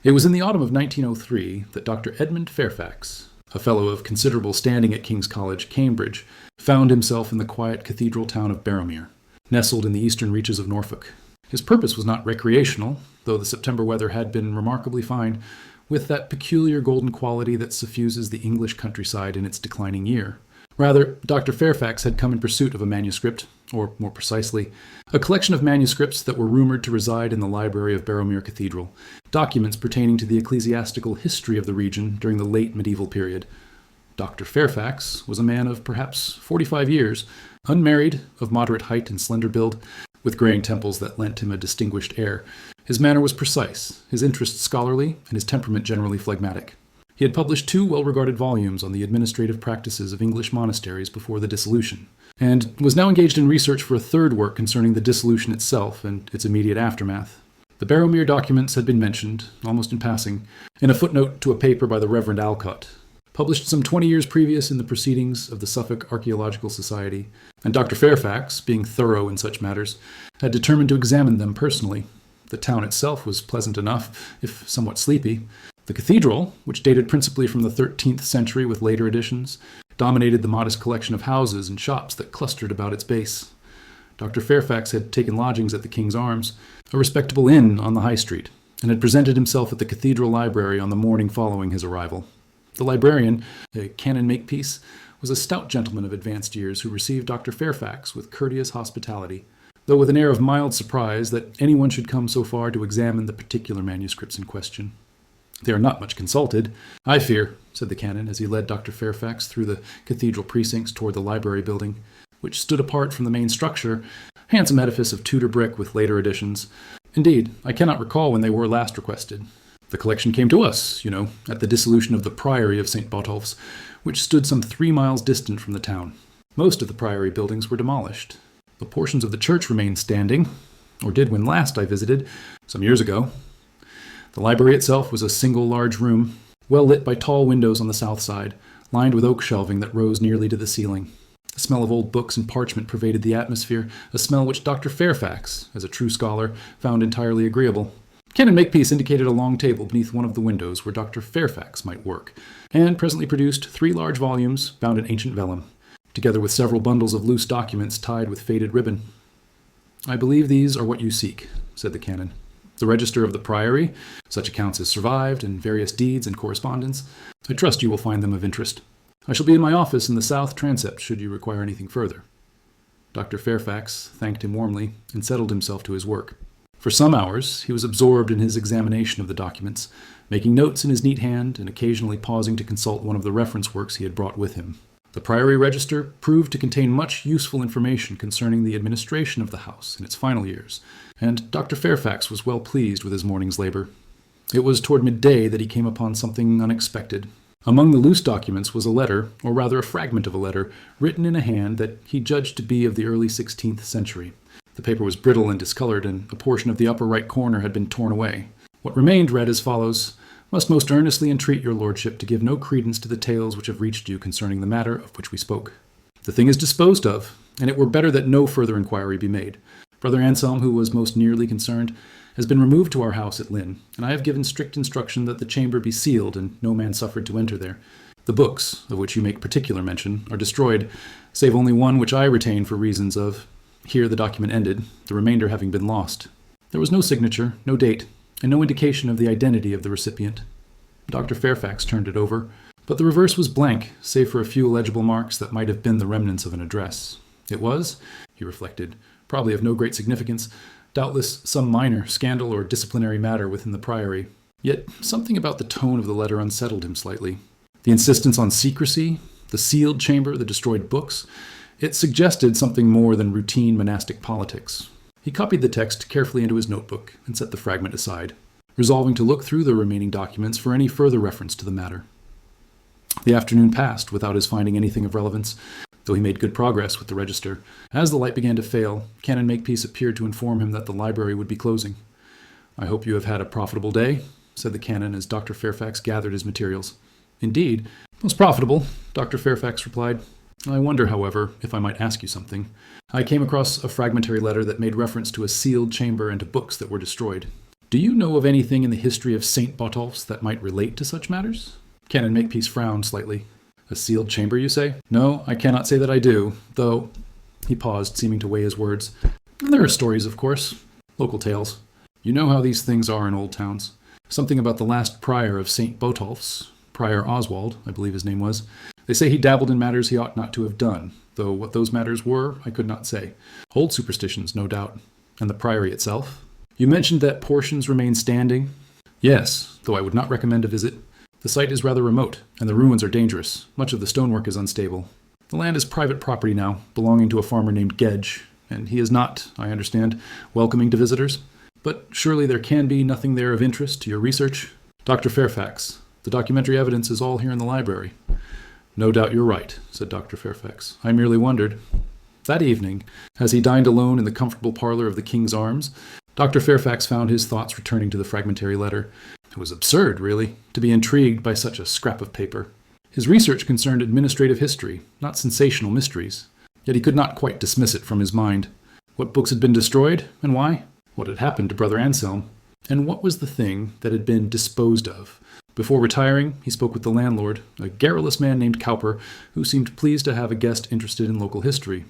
It was in the autumn of 1903 that Dr. Edmund Fairfax, a fellow of considerable standing at King's College, Cambridge, found himself in the quiet cathedral town of Barrowmere, nestled in the eastern reaches of Norfolk. His purpose was not recreational, though the September weather had been remarkably fine, with that peculiar golden quality that suffuses the English countryside in its declining year. Rather, Dr. Fairfax had come in pursuit of a manuscript, or more precisely, a collection of manuscripts that were rumored to reside in the library of Barrowmere Cathedral, documents pertaining to the ecclesiastical history of the region during the late medieval period. Dr. Fairfax was a man of perhaps 45 years, unmarried, of moderate height and slender build, with graying temples that lent him a distinguished air. His manner was precise, his interests scholarly, and his temperament generally phlegmatic. He had published 2 well-regarded volumes on the administrative practices of English monasteries before the dissolution, and was now engaged in research for a 3rd work concerning the dissolution itself and its immediate aftermath. The Barrowmere documents had been mentioned, almost in passing, in a footnote to a paper by the Reverend Alcott, published some 20 years previous in the Proceedings of the Suffolk Archaeological Society, and Dr. Fairfax, being thorough in such matters, had determined to examine them personally. The town itself was pleasant enough, if somewhat sleepy. The cathedral, which dated principally from the 13th century with later additions, dominated the modest collection of houses and shops that clustered about its base. Dr. Fairfax had taken lodgings at the King's Arms, a respectable inn on the High Street, and had presented himself at the cathedral library on the morning following his arrival. The librarian, a Canon Makepeace, was a stout gentleman of advanced years who received Dr. Fairfax with courteous hospitality, though with an air of mild surprise that anyone should come so far to examine the particular manuscripts in question. "They are not much consulted, I fear," said the canon as he led Dr. Fairfax through the cathedral precincts toward the library building, which stood apart from the main structure, a handsome edifice of Tudor brick with later additions. "Indeed, I cannot recall when they were last requested. The collection came to us, at the dissolution of the Priory of St. Botolph's, which stood some 3 miles distant from the town. Most of the priory buildings were demolished. The portions of the church remained standing, or did when last I visited, some years ago. The library itself was a single large room, well lit by tall windows on the south side, lined with oak shelving that rose nearly to the ceiling. The smell of old books and parchment pervaded the atmosphere, a smell which Dr. Fairfax, as a true scholar, found entirely agreeable. Canon Makepeace indicated a long table beneath one of the windows where Dr. Fairfax might work, and presently produced 3 large volumes bound in ancient vellum, together with several bundles of loose documents tied with faded ribbon. "I believe these are what you seek," said the canon. "The register of the priory, such accounts as survived, and various deeds and correspondence. I trust you will find them of interest. I shall be in my office in the south transept should you require anything further." Dr. Fairfax thanked him warmly and settled himself to his work. For some hours he was absorbed in his examination of the documents, making notes in his neat hand and occasionally pausing to consult one of the reference works he had brought with him. The priory register proved to contain much useful information concerning the administration of the house in its final years, and Dr. Fairfax was well pleased with his morning's labor. It was toward midday that he came upon something unexpected. Among the loose documents was a letter, or rather a fragment of a letter, written in a hand that he judged to be of the early 16th century. The paper was brittle and discolored, and a portion of the upper right corner had been torn away. What remained read as follows: "Must most earnestly entreat your lordship to give no credence to the tales which have reached you concerning the matter of which we spoke. The thing is disposed of, and it were better that no further inquiry be made. Brother Anselm, who was most nearly concerned, has been removed to our house at Lynn, and I have given strict instruction that the chamber be sealed and no man suffered to enter there. The books, of which you make particular mention, are destroyed, save only one which I retain for reasons of—" Here the document ended, the remainder having been lost. There was no signature, no date, and no indication of the identity of the recipient. Dr. Fairfax turned it over, but the reverse was blank, save for a few illegible marks that might have been the remnants of an address. It was, he reflected, probably of no great significance, doubtless some minor scandal or disciplinary matter within the priory. Yet something about the tone of the letter unsettled him slightly. The insistence on secrecy, the sealed chamber, the destroyed books, it suggested something more than routine monastic politics. He copied the text carefully into his notebook and set the fragment aside, resolving to look through the remaining documents for any further reference to the matter. The afternoon passed without his finding anything of relevance, though he made good progress with the register. As the light began to fail, Canon Makepeace appeared to inform him that the library would be closing. "I hope you have had a profitable day," said the canon as Dr. Fairfax gathered his materials. "Indeed, most profitable," Dr. Fairfax replied. "I wonder, however, if I might ask you something. I came across a fragmentary letter that made reference to a sealed chamber and to books that were destroyed. Do you know of anything in the history of St. Botolph's that might relate to such matters? Canon Makepeace frowned slightly. A sealed chamber, you say? No, I cannot say that I do, though... He paused, seeming to weigh his words. There are stories, of course. Local tales. You know how these things are in old towns. Something about the last prior of St. Botolph's, Prior Oswald, I believe his name was. They say he dabbled in matters he ought not to have done, though what those matters were, I could not say. Old superstitions, no doubt. And the priory itself? You mentioned that portions remain standing. Yes, though I would not recommend a visit. The site is rather remote, and the ruins are dangerous. Much of the stonework is unstable. The land is private property now, belonging to a farmer named Gedge, and he is not, I understand, welcoming to visitors. But surely there can be nothing there of interest to your research? Dr. Fairfax, the documentary evidence is all here in the library. No doubt you're right, said Dr. Fairfax. I merely wondered. That evening, as he dined alone in the comfortable parlor of the King's Arms, Dr. Fairfax found his thoughts returning to the fragmentary letter. It was absurd, really, to be intrigued by such a scrap of paper. His research concerned administrative history, not sensational mysteries. Yet he could not quite dismiss it from his mind. What books had been destroyed, and why? What had happened to Brother Anselm? And what was the thing that had been disposed of? Before retiring, he spoke with the landlord, a garrulous man named Cowper, who seemed pleased to have a guest interested in local history.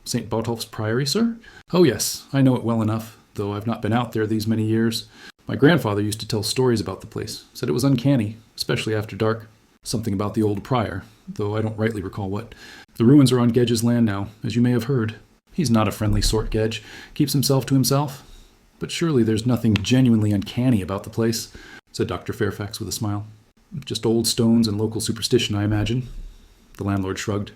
St. Botolph's Priory, sir? Oh yes, I know it well enough, though I've not been out there these many years. My grandfather used to tell stories about the place, said it was uncanny, especially after dark. Something about the old prior, though I don't rightly recall what. The ruins are on Gedge's land now, as you may have heard. He's not a friendly sort, Gedge. Keeps himself to himself. But surely there's nothing genuinely uncanny about the place, said Dr. Fairfax with a smile. Just old stones and local superstition, I imagine. The landlord shrugged.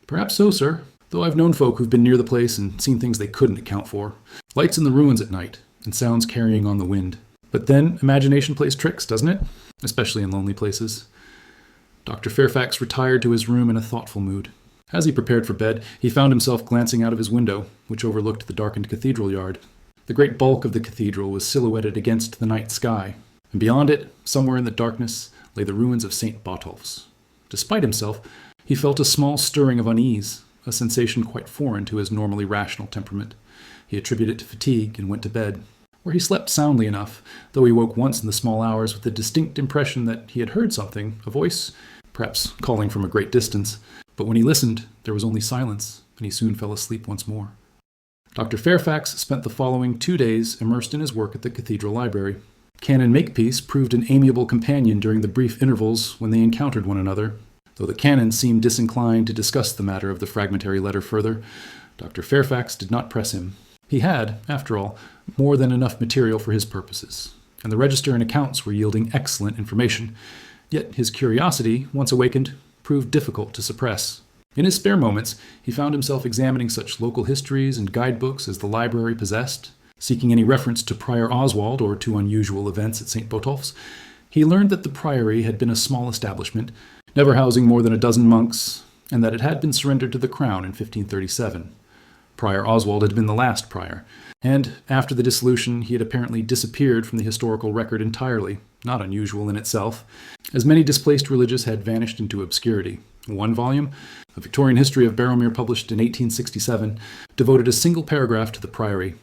Perhaps so, sir, though I've known folk who've been near the place and seen things they couldn't account for. Lights in the ruins at night, and sounds carrying on the wind. But then imagination plays tricks, doesn't it? Especially in lonely places. Dr. Fairfax retired to his room in a thoughtful mood. As he prepared for bed, he found himself glancing out of his window, which overlooked the darkened cathedral yard. The great bulk of the cathedral was silhouetted against the night sky, and beyond it, somewhere in the darkness, lay the ruins of St. Botolph's. Despite himself, he felt a small stirring of unease, a sensation quite foreign to his normally rational temperament. He attributed it to fatigue and went to bed, where he slept soundly enough, though he woke once in the small hours with the distinct impression that he had heard something, a voice, perhaps calling from a great distance. But when he listened, there was only silence, and he soon fell asleep once more. Dr. Fairfax spent the following 2 days immersed in his work at the cathedral library. Canon Makepeace proved an amiable companion during the brief intervals when they encountered one another. Though the canon seemed disinclined to discuss the matter of the fragmentary letter further, Dr. Fairfax did not press him. He had, after all, more than enough material for his purposes, and the register and accounts were yielding excellent information. Yet his curiosity, once awakened, proved difficult to suppress. In his spare moments, he found himself examining such local histories and guidebooks as the library possessed. Seeking any reference to Prior Oswald or to unusual events at St. Botolph's, he learned that the priory had been a small establishment, never housing more than a dozen monks, and that it had been surrendered to the crown in 1537. Prior Oswald had been the last prior, and after the dissolution he had apparently disappeared from the historical record entirely, not unusual in itself, as many displaced religious had vanished into obscurity. One volume, A Victorian History of Barrowmere, published in 1867, devoted a single paragraph to the priory.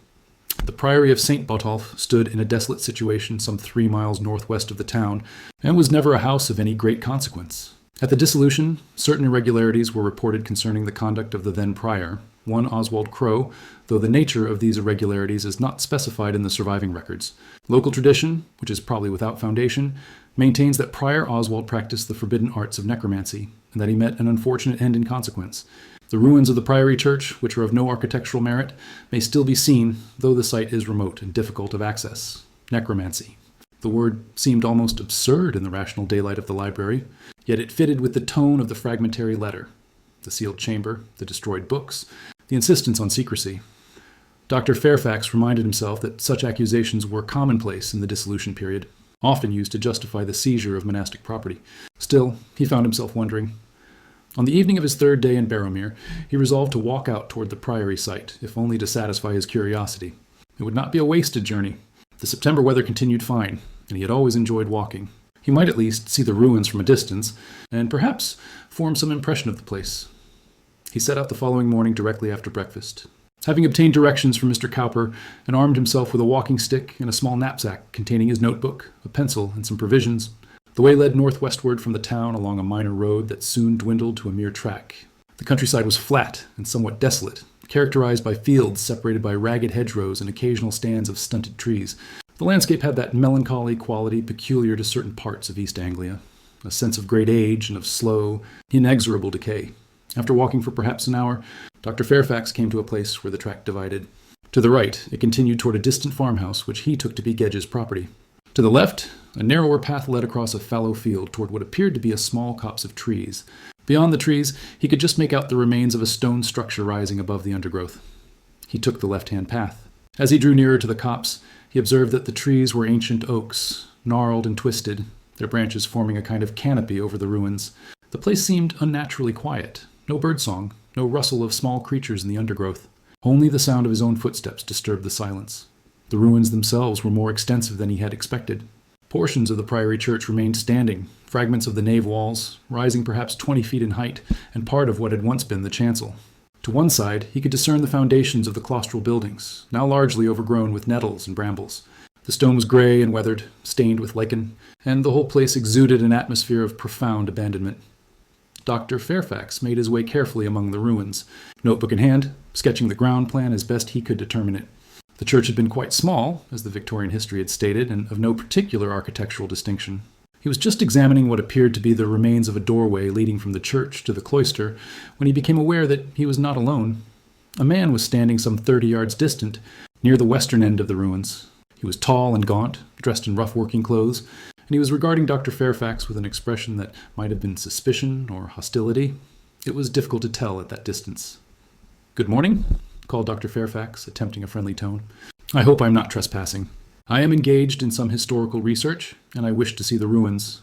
The priory of St. Botolph stood in a desolate situation some 3 miles northwest of the town, and was never a house of any great consequence. At the dissolution, certain irregularities were reported concerning the conduct of the then prior, one Oswald Crowe, though the nature of these irregularities is not specified in the surviving records. Local tradition, which is probably without foundation, maintains that Prior Oswald practiced the forbidden arts of necromancy, and that he met an unfortunate end in consequence. The ruins of the priory church, which are of no architectural merit, may still be seen, though the site is remote and difficult of access. Necromancy. The word seemed almost absurd in the rational daylight of the library, yet it fitted with the tone of the fragmentary letter. The sealed chamber, the destroyed books, the insistence on secrecy. Dr. Fairfax reminded himself that such accusations were commonplace in the dissolution period, often used to justify the seizure of monastic property. Still, he found himself wondering. On the evening of his 3rd day in Barrowmere, he resolved to walk out toward the priory site, if only to satisfy his curiosity. It would not be a wasted journey. The September weather continued fine, and he had always enjoyed walking. He might at least see the ruins from a distance, and perhaps form some impression of the place. He set out the following morning directly after breakfast. Having obtained directions from Mr. Cowper and armed himself with a walking stick and a small knapsack containing his notebook, a pencil, and some provisions, the way led northwestward from the town along a minor road that soon dwindled to a mere track. The countryside was flat and somewhat desolate, characterized by fields separated by ragged hedgerows and occasional stands of stunted trees. The landscape had that melancholy quality peculiar to certain parts of East Anglia, a sense of great age and of slow, inexorable decay. After walking for perhaps an hour, Dr. Fairfax came to a place where the track divided. To the right, it continued toward a distant farmhouse which he took to be Gedge's property. To the left, a narrower path led across a fallow field toward what appeared to be a small copse of trees. Beyond the trees, he could just make out the remains of a stone structure rising above the undergrowth. He took the left-hand path. As he drew nearer to the copse, he observed that the trees were ancient oaks, gnarled and twisted, their branches forming a kind of canopy over the ruins. The place seemed unnaturally quiet. No birdsong, no rustle of small creatures in the undergrowth. Only the sound of his own footsteps disturbed the silence. The ruins themselves were more extensive than he had expected. Portions of the priory church remained standing, fragments of the nave walls, rising perhaps 20 feet in height, and part of what had once been the chancel. To one side, he could discern the foundations of the claustral buildings, now largely overgrown with nettles and brambles. The stone was gray and weathered, stained with lichen, and the whole place exuded an atmosphere of profound abandonment. Dr. Fairfax made his way carefully among the ruins, notebook in hand, sketching the ground plan as best he could determine it. The church had been quite small, as the Victorian history had stated, and of no particular architectural distinction. He was just examining what appeared to be the remains of a doorway leading from the church to the cloister when he became aware that he was not alone. A man was standing some 30 yards distant, near the western end of the ruins. He was tall and gaunt, dressed in rough working clothes, and he was regarding Dr. Fairfax with an expression that might have been suspicion or hostility. It was difficult to tell at that distance. "Good morning," called Dr. Fairfax, attempting a friendly tone. "I hope I am not trespassing. I am engaged in some historical research, and I wish to see the ruins."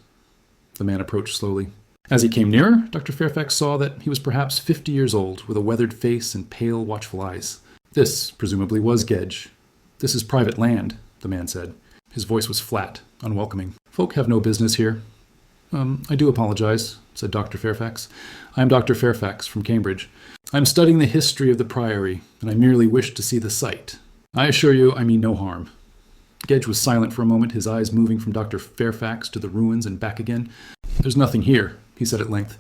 The man approached slowly. As he came nearer, Dr. Fairfax saw that he was perhaps 50 years old, with a weathered face and pale, watchful eyes. This, presumably, was Gedge. "This is private land," the man said. His voice was flat, unwelcoming. "Folk have no business here." I do apologize," said Dr. Fairfax. "I am Dr. Fairfax from Cambridge. I am studying the history of the priory, and I merely wish to see the site. I assure you I mean no harm." Gedge was silent for a moment, his eyes moving from Dr. Fairfax to the ruins and back again. "There's nothing here," he said at length.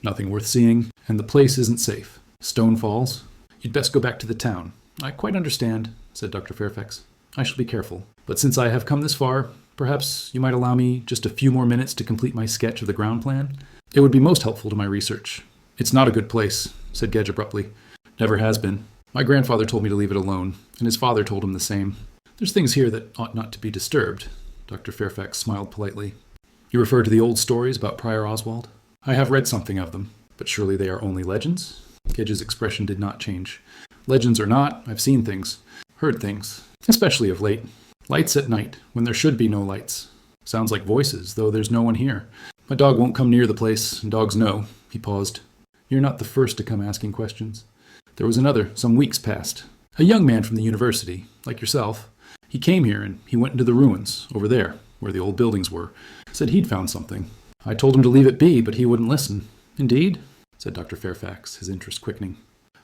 "Nothing worth seeing, and the place isn't safe. Stone falls. You'd best go back to the town." "I quite understand," said Dr. Fairfax. "I shall be careful. But since I have come this far, perhaps you might allow me just a few more minutes to complete my sketch of the ground plan? It would be most helpful to my research." "It's not a good place," said Gedge abruptly. "Never has been. My grandfather told me to leave it alone, and his father told him the same. There's things here that ought not to be disturbed." Dr. Fairfax smiled politely. "You refer to the old stories about Prior Oswald? I have read something of them, but surely they are only legends?" Gedge's expression did not change. "Legends or not, I've seen things, heard things, especially of late. Lights at night, when there should be no lights. Sounds like voices, though there's no one here. My dog won't come near the place, and dogs know." He paused. "You're not the first to come asking questions. There was another, some weeks past. A young man from the university, like yourself. He came here, and he went into the ruins, over there, where the old buildings were. Said he'd found something. I told him to leave it be, but he wouldn't listen." "Indeed?" said Dr. Fairfax, his interest quickening.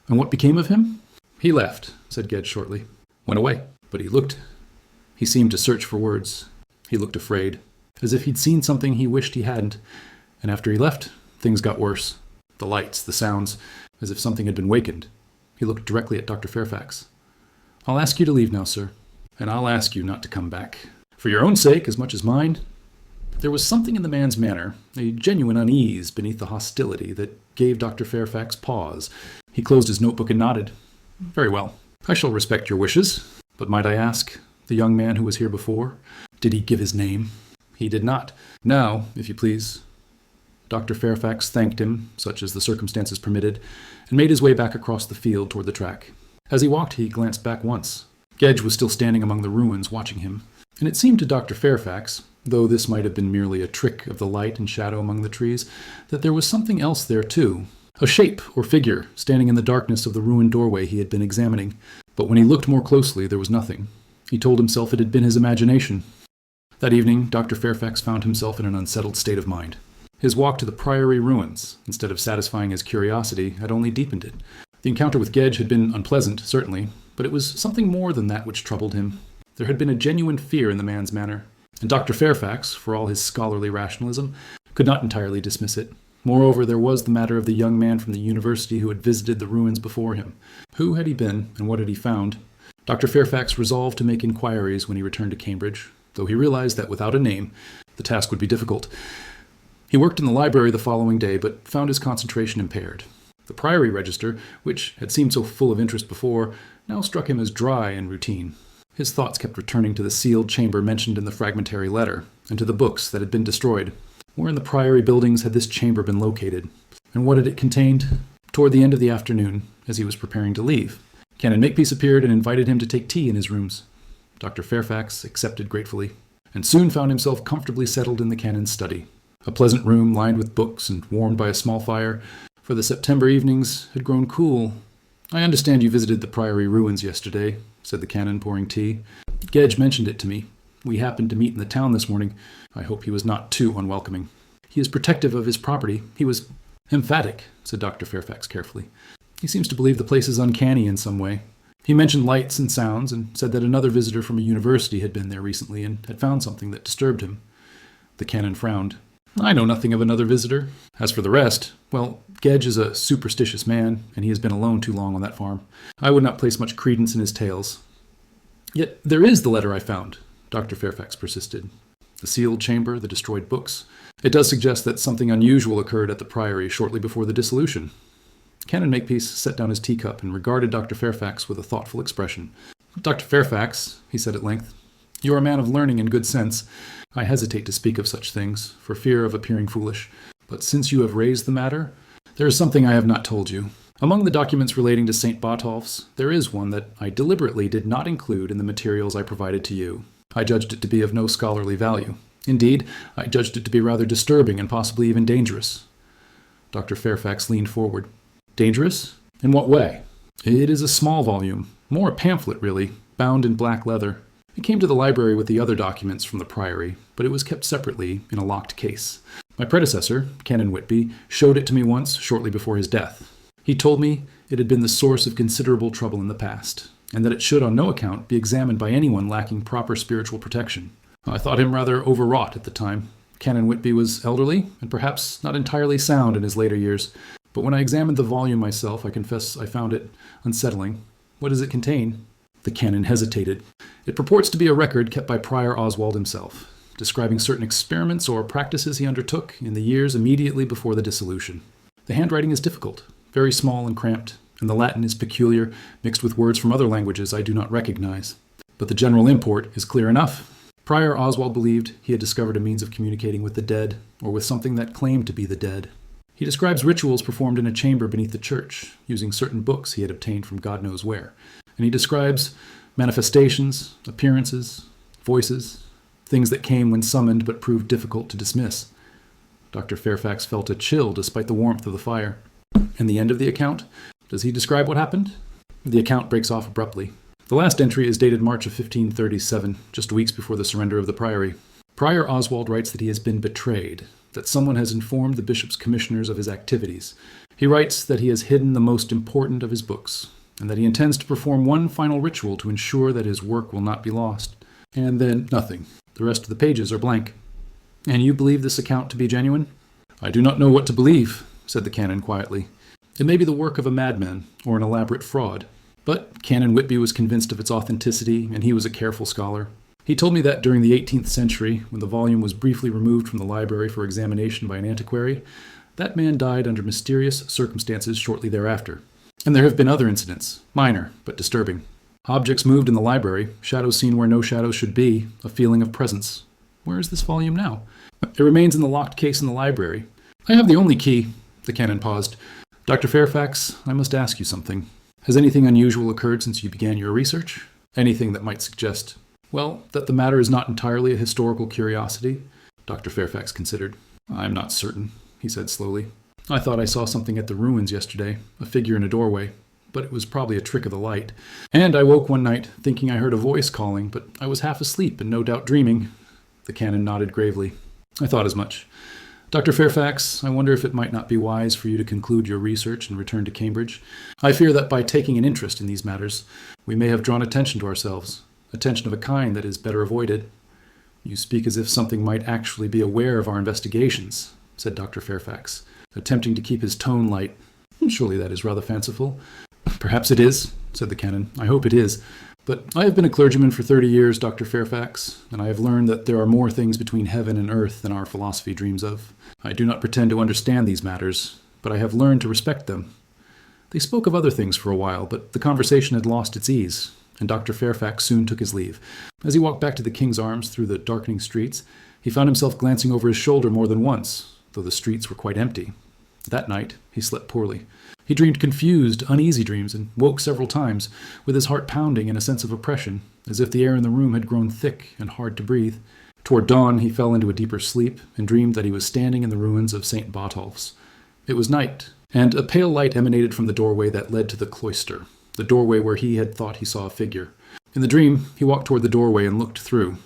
"And what became of him?" "He left," said Gedge shortly. "Went away. But he looked..." He seemed to search for words. He looked afraid, as if he'd seen something he wished he hadn't. And after he left, things got worse. The lights, the sounds, as if something had been wakened. He looked directly at Dr. Fairfax. "I'll ask you to leave now, sir. And I'll ask you not to come back. For your own sake, as much as mine." There was something in the man's manner, a genuine unease beneath the hostility, that gave Dr. Fairfax pause. He closed his notebook and nodded. "Very well. I shall respect your wishes. But might I ask, the young man who was here before, did he give his name?" "He did not. Now, if you please." Dr. Fairfax thanked him, such as the circumstances permitted, and made his way back across the field toward the track. As he walked, he glanced back once. Gedge was still standing among the ruins, watching him, and it seemed to Dr. Fairfax, though this might have been merely a trick of the light and shadow among the trees, that there was something else there too, a shape or figure standing in the darkness of the ruined doorway he had been examining. But when he looked more closely, there was nothing. He told himself it had been his imagination. That evening, Dr. Fairfax found himself in an unsettled state of mind. His walk to the priory ruins, instead of satisfying his curiosity, had only deepened it. The encounter with Gedge had been unpleasant, certainly, but it was something more than that which troubled him. There had been a genuine fear in the man's manner, and Dr. Fairfax, for all his scholarly rationalism, could not entirely dismiss it. Moreover, there was the matter of the young man from the university who had visited the ruins before him. Who had he been, and what had he found? Dr. Fairfax resolved to make inquiries when he returned to Cambridge, though he realized that without a name, the task would be difficult. He worked in the library the following day, but found his concentration impaired. The Priory Register, which had seemed so full of interest before, now struck him as dry and routine. His thoughts kept returning to the sealed chamber mentioned in the fragmentary letter, and to the books that had been destroyed. Where in the Priory buildings had this chamber been located? And what had it contained? Toward the end of the afternoon, as he was preparing to leave, Canon Makepeace appeared and invited him to take tea in his rooms. Dr. Fairfax accepted gratefully, and soon found himself comfortably settled in the Canon's study. A pleasant room lined with books and warmed by a small fire, for the September evenings had grown cool. "I understand you visited the Priory ruins yesterday," said the Canon, pouring tea. "Gedge mentioned it to me. We happened to meet in the town this morning. I hope he was not too unwelcoming. He is protective of his property. He was emphatic," said Dr. Fairfax carefully. "He seems to believe the place is uncanny in some way. He mentioned lights and sounds and said that another visitor from a university had been there recently and had found something that disturbed him." The Canon frowned. "I know nothing of another visitor. As for the rest, well, Gedge is a superstitious man, and he has been alone too long on that farm. I would not place much credence in his tales." "Yet there is the letter I found," Dr. Fairfax persisted. "The sealed chamber, the destroyed books. It does suggest that something unusual occurred at the Priory shortly before the dissolution." Canon Makepeace set down his teacup and regarded Dr. Fairfax with a thoughtful expression. "Dr. Fairfax," he said at length, "you are a man of learning and good sense. I hesitate to speak of such things, for fear of appearing foolish. But since you have raised the matter, there is something I have not told you. Among the documents relating to St. Botolph's, there is one that I deliberately did not include in the materials I provided to you. I judged it to be of no scholarly value. Indeed, I judged it to be rather disturbing and possibly even dangerous." Dr. Fairfax leaned forward. "Dangerous? In what way?" "It is a small volume, more a pamphlet, really, bound in black leather. It came to the library with the other documents from the Priory, but it was kept separately in a locked case. My predecessor, Canon Whitby, showed it to me once shortly before his death. He told me it had been the source of considerable trouble in the past, and that it should on no account be examined by anyone lacking proper spiritual protection. I thought him rather overwrought at the time. Canon Whitby was elderly, and perhaps not entirely sound in his later years, but when I examined the volume myself, I confess I found it unsettling. What does it contain?" The Canon hesitated. "It purports to be a record kept by Prior Oswald himself, describing certain experiments or practices he undertook in the years immediately before the dissolution. The handwriting is difficult, very small and cramped, and the Latin is peculiar, mixed with words from other languages I do not recognize. But the general import is clear enough. Prior Oswald believed he had discovered a means of communicating with the dead, or with something that claimed to be the dead. He describes rituals performed in a chamber beneath the church, using certain books he had obtained from God knows where. And he describes manifestations, appearances, voices, things that came when summoned but proved difficult to dismiss." Dr. Fairfax felt a chill despite the warmth of the fire. "And the end of the account? Does he describe what happened?" The account breaks off abruptly. The last entry is dated March of 1537, just weeks before the surrender of the Priory. Prior Oswald writes that he has been betrayed, that someone has informed the bishop's commissioners of his activities. He writes that he has hidden the most important of his books, and that he intends to perform one final ritual to ensure that his work will not be lost. And then nothing. The rest of the pages are blank. "And you believe this account to be genuine?" "I do not know what to believe," said the Canon quietly. "It may be the work of a madman, or an elaborate fraud. But Canon Whitby was convinced of its authenticity, and he was a careful scholar. He told me that during the 18th century, when the volume was briefly removed from the library for examination by an antiquary, that man died under mysterious circumstances shortly thereafter. And there have been other incidents, minor but disturbing. Objects moved in the library, shadows seen where no shadows should be, a feeling of presence. Where is this volume now? It remains in the locked case in the library. I have the only key." The Canon paused. "Dr. Fairfax, I must ask you something. Has anything unusual occurred since you began your research? Anything that might suggest, well, that the matter is not entirely a historical curiosity?" Dr. Fairfax considered. "I'm not certain," he said slowly. "I thought I saw something at the ruins yesterday, a figure in a doorway, but it was probably a trick of the light. And I woke one night thinking I heard a voice calling, but I was half asleep and no doubt dreaming." The Canon nodded gravely. "I thought as much. Dr. Fairfax, I wonder if it might not be wise for you to conclude your research and return to Cambridge. I fear that by taking an interest in these matters, we may have drawn attention to ourselves, attention of a kind that is better avoided. You speak as if something might actually be aware of our investigations, said Dr. Fairfax, attempting to keep his tone light. Surely that is rather fanciful. Perhaps it is, said the canon. I hope it is. But I have been a clergyman for 30 years, Dr. Fairfax, and I have learned that there are more things between heaven and earth than our philosophy dreams of. I do not pretend to understand these matters, but I have learned to respect them. They spoke of other things for a while, but the conversation had lost its ease, and Dr. Fairfax soon took his leave. As he walked back to the King's Arms through the darkening streets, he found himself glancing over his shoulder more than once, though the streets were quite empty. That night, he slept poorly. He dreamed confused, uneasy dreams and woke several times, with his heart pounding and a sense of oppression, as if the air in the room had grown thick and hard to breathe. Toward dawn, he fell into a deeper sleep and dreamed that he was standing in the ruins of St. Botolph's. It was night, and a pale light emanated from the doorway that led to the cloister, the doorway where he had thought he saw a figure. In the dream, he walked toward the doorway and looked through.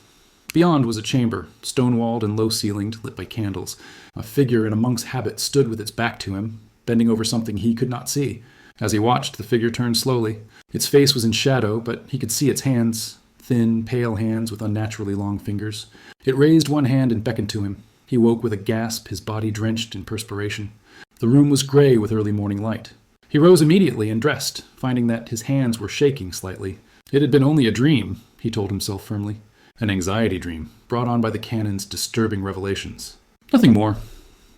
Beyond was a chamber, stone-walled and low-ceilinged, lit by candles. A figure in a monk's habit stood with its back to him, bending over something he could not see. As he watched, the figure turned slowly. Its face was in shadow, but he could see its hands, thin, pale hands with unnaturally long fingers. It raised one hand and beckoned to him. He woke with a gasp, his body drenched in perspiration. The room was gray with early morning light. He rose immediately and dressed, finding that his hands were shaking slightly. It had been only a dream, he told himself firmly. An anxiety dream, brought on by the canon's disturbing revelations. Nothing more.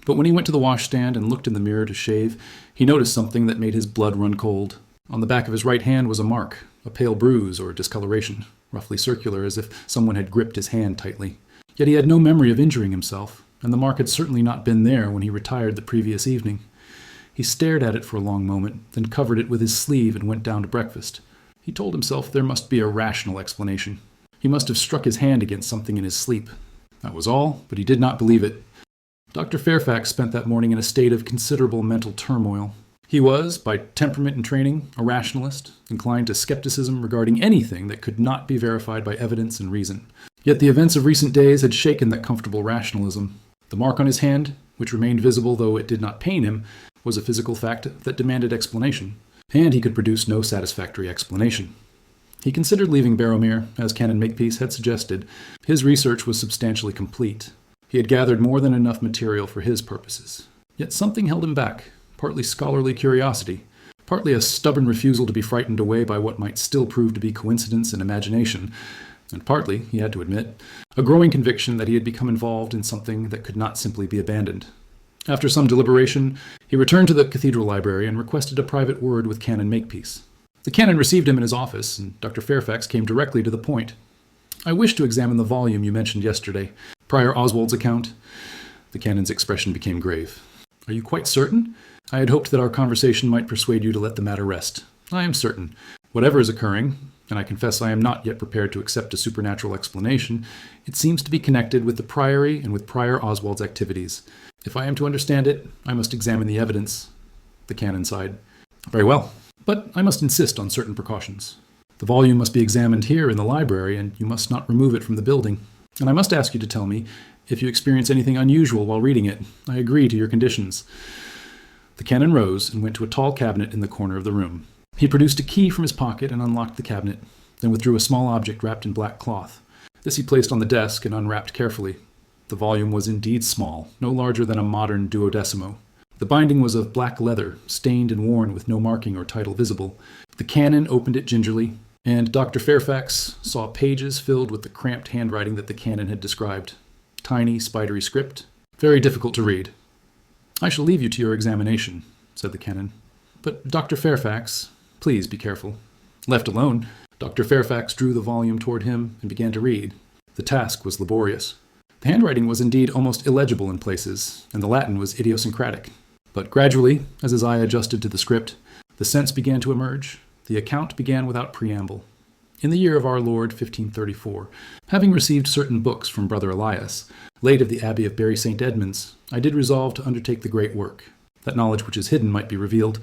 But when he went to the washstand and looked in the mirror to shave, he noticed something that made his blood run cold. On the back of his right hand was a mark, a pale bruise or discoloration, roughly circular as if someone had gripped his hand tightly. Yet he had no memory of injuring himself, and the mark had certainly not been there when he retired the previous evening. He stared at it for a long moment, then covered it with his sleeve and went down to breakfast. He told himself there must be a rational explanation. He must have struck his hand against something in his sleep. That was all, but he did not believe it. Dr. Fairfax spent that morning in a state of considerable mental turmoil. He was, by temperament and training, a rationalist, inclined to skepticism regarding anything that could not be verified by evidence and reason. Yet the events of recent days had shaken that comfortable rationalism. The mark on his hand, which remained visible though it did not pain him, was a physical fact that demanded explanation, and he could produce no satisfactory explanation. He considered leaving Barrowmere, as Canon Makepeace had suggested. His research was substantially complete. He had gathered more than enough material for his purposes. Yet something held him back, partly scholarly curiosity, partly a stubborn refusal to be frightened away by what might still prove to be coincidence and imagination, and partly, he had to admit, a growing conviction that he had become involved in something that could not simply be abandoned. After some deliberation, he returned to the cathedral library and requested a private word with Canon Makepeace. The canon received him in his office, and Dr. Fairfax came directly to the point. "I wish to examine the volume you mentioned yesterday, Prior Oswald's account." The canon's expression became grave. "Are you quite certain? I had hoped that our conversation might persuade you to let the matter rest. I am certain. Whatever is occurring, and I confess I am not yet prepared to accept a supernatural explanation, it seems to be connected with the priory and with Prior Oswald's activities. If I am to understand it, I must examine the evidence." The canon sighed. "Very well, but I must insist on certain precautions. The volume must be examined here in the library, and you must not remove it from the building. And I must ask you to tell me if you experience anything unusual while reading it. I agree to your conditions." The canon rose and went to a tall cabinet in the corner of the room. He produced a key from his pocket and unlocked the cabinet, then withdrew a small object wrapped in black cloth. This he placed on the desk and unwrapped carefully. The volume was indeed small, no larger than a modern duodecimo. The binding was of black leather, stained and worn with no marking or title visible. The canon opened it gingerly, and Dr. Fairfax saw pages filled with the cramped handwriting that the canon had described. Tiny, spidery script, very difficult to read. "I shall leave you to your examination," said the canon. "But Dr. Fairfax, please be careful." Left alone, Dr. Fairfax drew the volume toward him and began to read. The task was laborious. The handwriting was indeed almost illegible in places, and the Latin was idiosyncratic. But gradually, as his eye adjusted to the script, the sense began to emerge. The account began without preamble. "In the year of our Lord 1534, having received certain books from Brother Elias, late of the Abbey of Bury St. Edmunds, I did resolve to undertake the great work, that knowledge which is hidden might be revealed.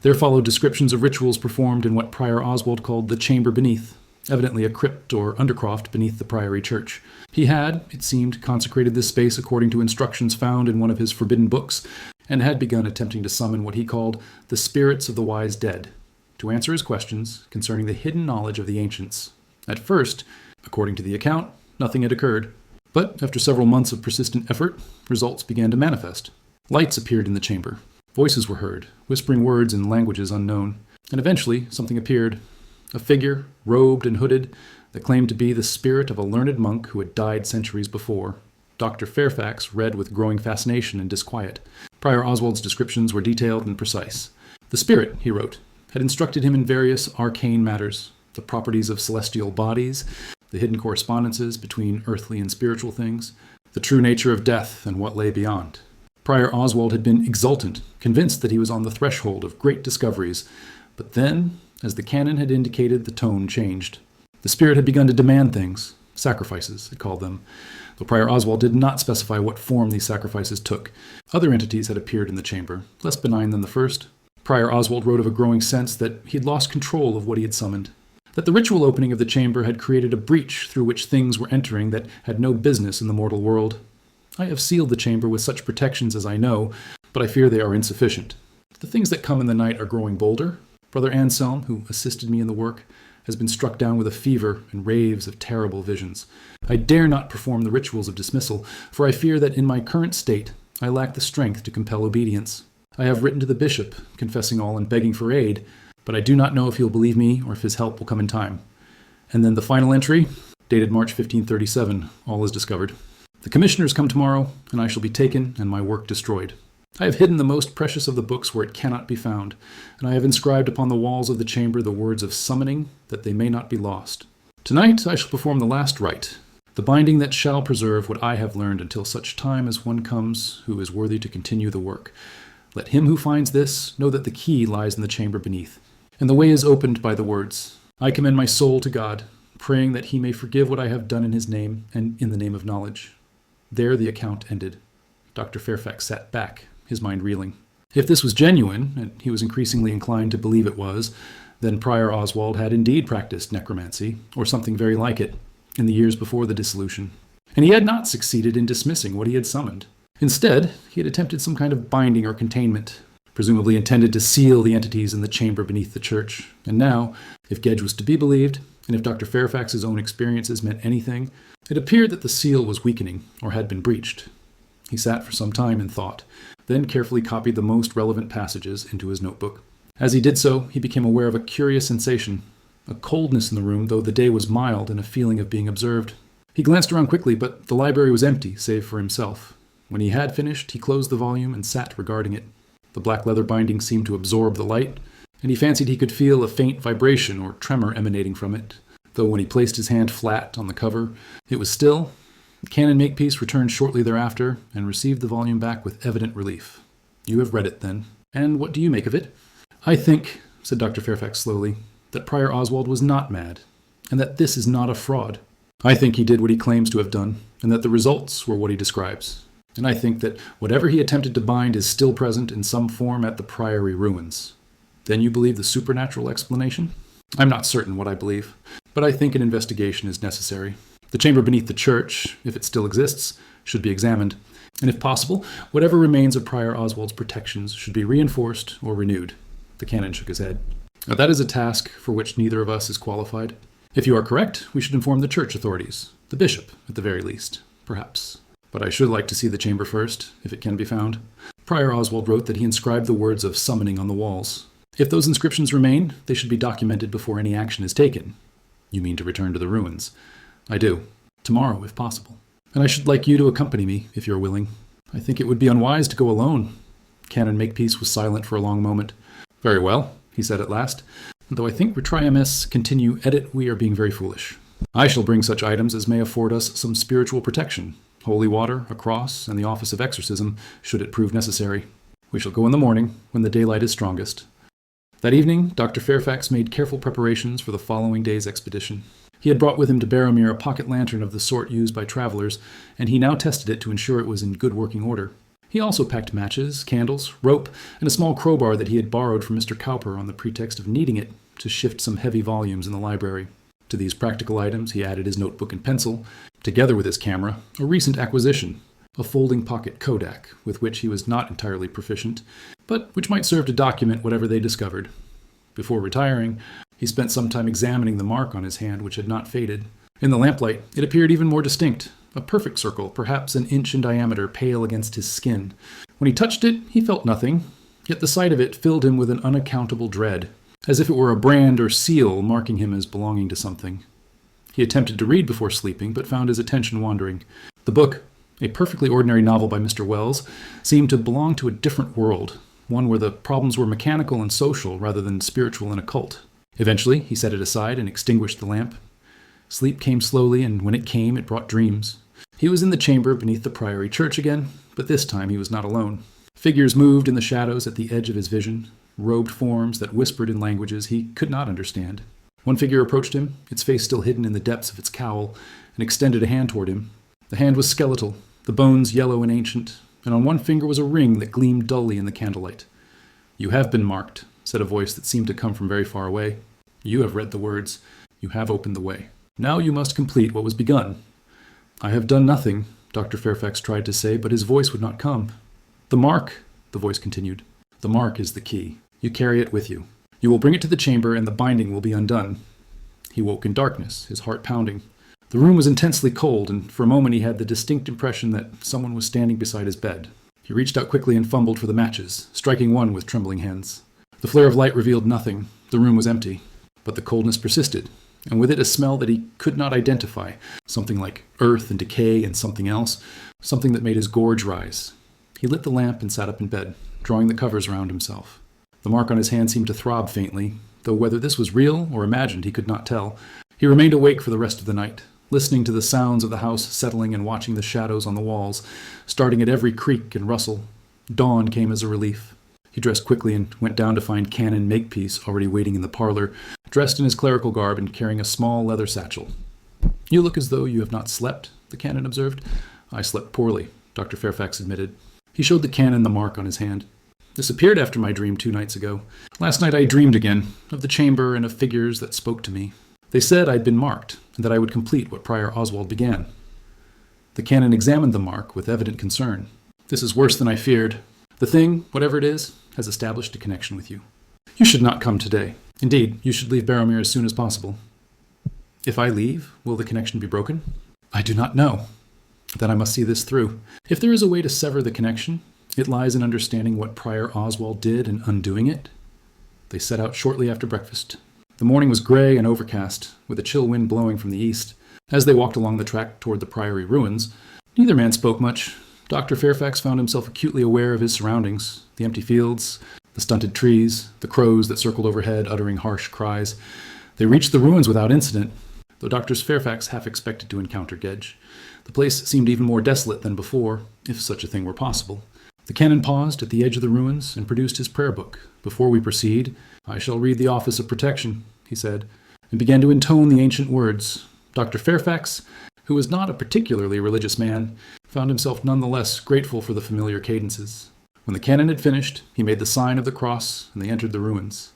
There followed descriptions of rituals performed in what Prior Oswald called the chamber beneath, evidently a crypt or undercroft beneath the priory church. He had, it seemed, consecrated this space according to instructions found in one of his forbidden books, and had begun attempting to summon what he called the spirits of the wise dead, to answer his questions concerning the hidden knowledge of the ancients. At first, according to the account, nothing had occurred. But after several months of persistent effort, results began to manifest. Lights appeared in the chamber. Voices were heard, whispering words in languages unknown. And eventually, something appeared. A figure, robed and hooded, that claimed to be the spirit of a learned monk who had died centuries before. Dr. Fairfax read with growing fascination and disquiet. Prior Oswald's descriptions were detailed and precise. The spirit, he wrote, had instructed him in various arcane matters, the properties of celestial bodies, the hidden correspondences between earthly and spiritual things, the true nature of death and what lay beyond. Prior Oswald had been exultant, convinced that he was on the threshold of great discoveries, but then, as the canon had indicated, the tone changed. The spirit had begun to demand things, sacrifices, it called them, though Prior Oswald did not specify what form these sacrifices took. Other entities had appeared in the chamber, less benign than the first. Prior Oswald wrote of a growing sense that he had lost control of what he had summoned, that the ritual opening of the chamber had created a breach through which things were entering that had no business in the mortal world. I have sealed the chamber with such protections as I know, but I fear they are insufficient. The things that come in the night are growing bolder. Brother Anselm, who assisted me in the work, has been struck down with a fever and raves of terrible visions. I dare not perform the rituals of dismissal, for I fear that in my current state I lack the strength to compel obedience. I have written to the bishop, confessing all and begging for aid, but I do not know if he'll believe me or if his help will come in time. And then the final entry, dated March 1537, all is discovered. The commissioners come tomorrow, and I shall be taken and my work destroyed. I have hidden the most precious of the books where it cannot be found, and I have inscribed upon the walls of the chamber the words of summoning, that they may not be lost. Tonight I shall perform the last rite, the binding that shall preserve what I have learned until such time as one comes who is worthy to continue the work. Let him who finds this know that the key lies in the chamber beneath, and the way is opened by the words, I commend my soul to God, praying that he may forgive what I have done in his name and in the name of knowledge. There the account ended. Dr. Fairfax sat back, his mind reeling. If this was genuine, and he was increasingly inclined to believe it was, then Prior Oswald had indeed practiced necromancy, or something very like it, in the years before the dissolution. And he had not succeeded in dismissing what he had summoned. Instead, he had attempted some kind of binding or containment, presumably intended to seal the entities in the chamber beneath the church. And now, if Gedge was to be believed, and if Dr. Fairfax's own experiences meant anything, it appeared that the seal was weakening, or had been breached. He sat for some time in thought, then carefully copied the most relevant passages into his notebook. As he did so, he became aware of a curious sensation, a coldness in the room, though the day was mild, and a feeling of being observed. He glanced around quickly, but the library was empty, save for himself. When he had finished, he closed the volume and sat regarding it. The black leather binding seemed to absorb the light, and he fancied he could feel a faint vibration or tremor emanating from it, though when he placed his hand flat on the cover, it was still. Canon Makepeace returned shortly thereafter and received the volume back with evident relief. You have read it, then. And what do you make of it? I think, said Dr. Fairfax slowly, that Prior Oswald was not mad, and that this is not a fraud. I think he did what he claims to have done, and that the results were what he describes. And I think that whatever he attempted to bind is still present in some form at the priory ruins. Then you believe the supernatural explanation? I'm not certain what I believe, but I think an investigation is necessary. The chamber beneath the church, if it still exists, should be examined, and if possible, whatever remains of Prior Oswald's protections should be reinforced or renewed. The canon shook his head. Now, that is a task for which neither of us is qualified. If you are correct, we should inform the church authorities, the bishop, at the very least, perhaps. But I should like to see the chamber first, if it can be found. Prior Oswald wrote that he inscribed the words of summoning on the walls. If those inscriptions remain, they should be documented before any action is taken. You mean to return to the ruins? I do. Tomorrow, if possible. And I should like you to accompany me, if you're willing. I think it would be unwise to go alone. Canon Makepeace was silent for a long moment. Very well, he said at last. Though I think Retriamus continue edit, we are being very foolish. I shall bring such items as may afford us some spiritual protection. Holy water, a cross, and the office of exorcism, should it prove necessary. We shall go in the morning, when the daylight is strongest. That evening, Dr. Fairfax made careful preparations for the following day's expedition. He had brought with him to Barrowmere a pocket lantern of the sort used by travelers, and he now tested it to ensure it was in good working order. He also packed matches, candles, rope, and a small crowbar that he had borrowed from Mr. Cowper on the pretext of needing it to shift some heavy volumes in the library. To these practical items, he added his notebook and pencil, together with his camera, a recent acquisition, a folding pocket Kodak, with which he was not entirely proficient, but which might serve to document whatever they discovered. Before retiring, he spent some time examining the mark on his hand, which had not faded. In the lamplight, it appeared even more distinct, a perfect circle, perhaps an inch in diameter, pale against his skin. When he touched it, he felt nothing, yet the sight of it filled him with an unaccountable dread, as if it were a brand or seal marking him as belonging to something. He attempted to read before sleeping, but found his attention wandering. The book, a perfectly ordinary novel by Mr. Wells, seemed to belong to a different world, one where the problems were mechanical and social rather than spiritual and occult. Eventually, he set it aside and extinguished the lamp. Sleep came slowly, and when it came, it brought dreams. He was in the chamber beneath the priory church again, but this time he was not alone. Figures moved in the shadows at the edge of his vision, robed forms that whispered in languages he could not understand. One figure approached him, its face still hidden in the depths of its cowl, and extended a hand toward him. The hand was skeletal, the bones yellow and ancient, and on one finger was a ring that gleamed dully in the candlelight. "You have been marked," said a voice that seemed to come from very far away. "You have read the words. You have opened the way. Now you must complete what was begun." "I have done nothing," Dr. Fairfax tried to say, but his voice would not come. "The mark," the voice continued. "The mark is the key. You carry it with you. You will bring it to the chamber, and the binding will be undone." He woke in darkness, his heart pounding. The room was intensely cold, and for a moment he had the distinct impression that someone was standing beside his bed. He reached out quickly and fumbled for the matches, striking one with trembling hands. The flare of light revealed nothing. The room was empty. But the coldness persisted, and with it a smell that he could not identify, something like earth and decay and something else, something that made his gorge rise. He lit the lamp and sat up in bed, drawing the covers around himself. The mark on his hand seemed to throb faintly, though whether this was real or imagined he could not tell. He remained awake for the rest of the night, listening to the sounds of the house settling and watching the shadows on the walls, starting at every creak and rustle. Dawn came as a relief. He dressed quickly and went down to find Canon Makepeace already waiting in the parlor, dressed in his clerical garb and carrying a small leather satchel. "You look as though you have not slept," the canon observed. "I slept poorly," Dr. Fairfax admitted. He showed the canon the mark on his hand. "This appeared after my dream 2 nights ago. Last night I dreamed again, of the chamber and of figures that spoke to me. They said I'd been marked, and that I would complete what Prior Oswald began." The canon examined the mark with evident concern. "This is worse than I feared. The thing, whatever it is, has established a connection with you. You should not come today. Indeed, you should leave Barrowmere as soon as possible." "If I leave, will the connection be broken?" "I do not know." "Then I must see this through. If there is a way to sever the connection, it lies in understanding what Prior Oswald did and undoing it." They set out shortly after breakfast. The morning was gray and overcast, with a chill wind blowing from the east. As they walked along the track toward the priory ruins, neither man spoke much. Dr. Fairfax found himself acutely aware of his surroundings, the empty fields, the stunted trees, the crows that circled overhead uttering harsh cries. They reached the ruins without incident, though Dr. Fairfax half expected to encounter Gedge. The place seemed even more desolate than before, if such a thing were possible. The canon paused at the edge of the ruins and produced his prayer book. "Before we proceed, I shall read the Office of Protection," he said, and began to intone the ancient words. Dr. Fairfax, who was not a particularly religious man, found himself none the less grateful for the familiar cadences. When the canon had finished, he made the sign of the cross, and they entered the ruins.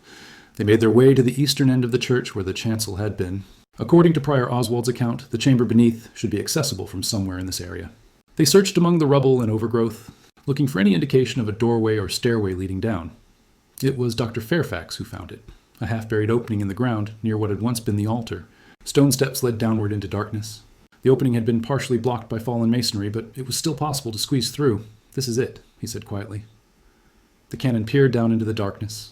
They made their way to the eastern end of the church where the chancel had been. According to Prior Oswald's account, the chamber beneath should be accessible from somewhere in this area. They searched among the rubble and overgrowth, looking for any indication of a doorway or stairway leading down. It was Dr. Fairfax who found it, a half-buried opening in the ground near what had once been the altar. Stone steps led downward into darkness. The opening had been partially blocked by fallen masonry, but it was still possible to squeeze through. "This is it," he said quietly. The canon peered down into the darkness.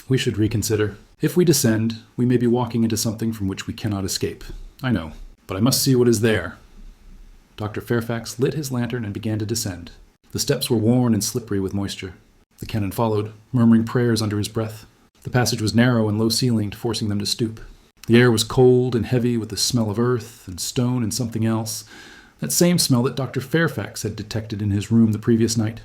"We should reconsider. If we descend, we may be walking into something from which we cannot escape. I know, but I must see what is there." Dr. Fairfax lit his lantern and began to descend. The steps were worn and slippery with moisture. The canon followed, murmuring prayers under his breath. The passage was narrow and low-ceilinged, forcing them to stoop. The air was cold and heavy with the smell of earth and stone and something else, that same smell that Dr. Fairfax had detected in his room the previous night.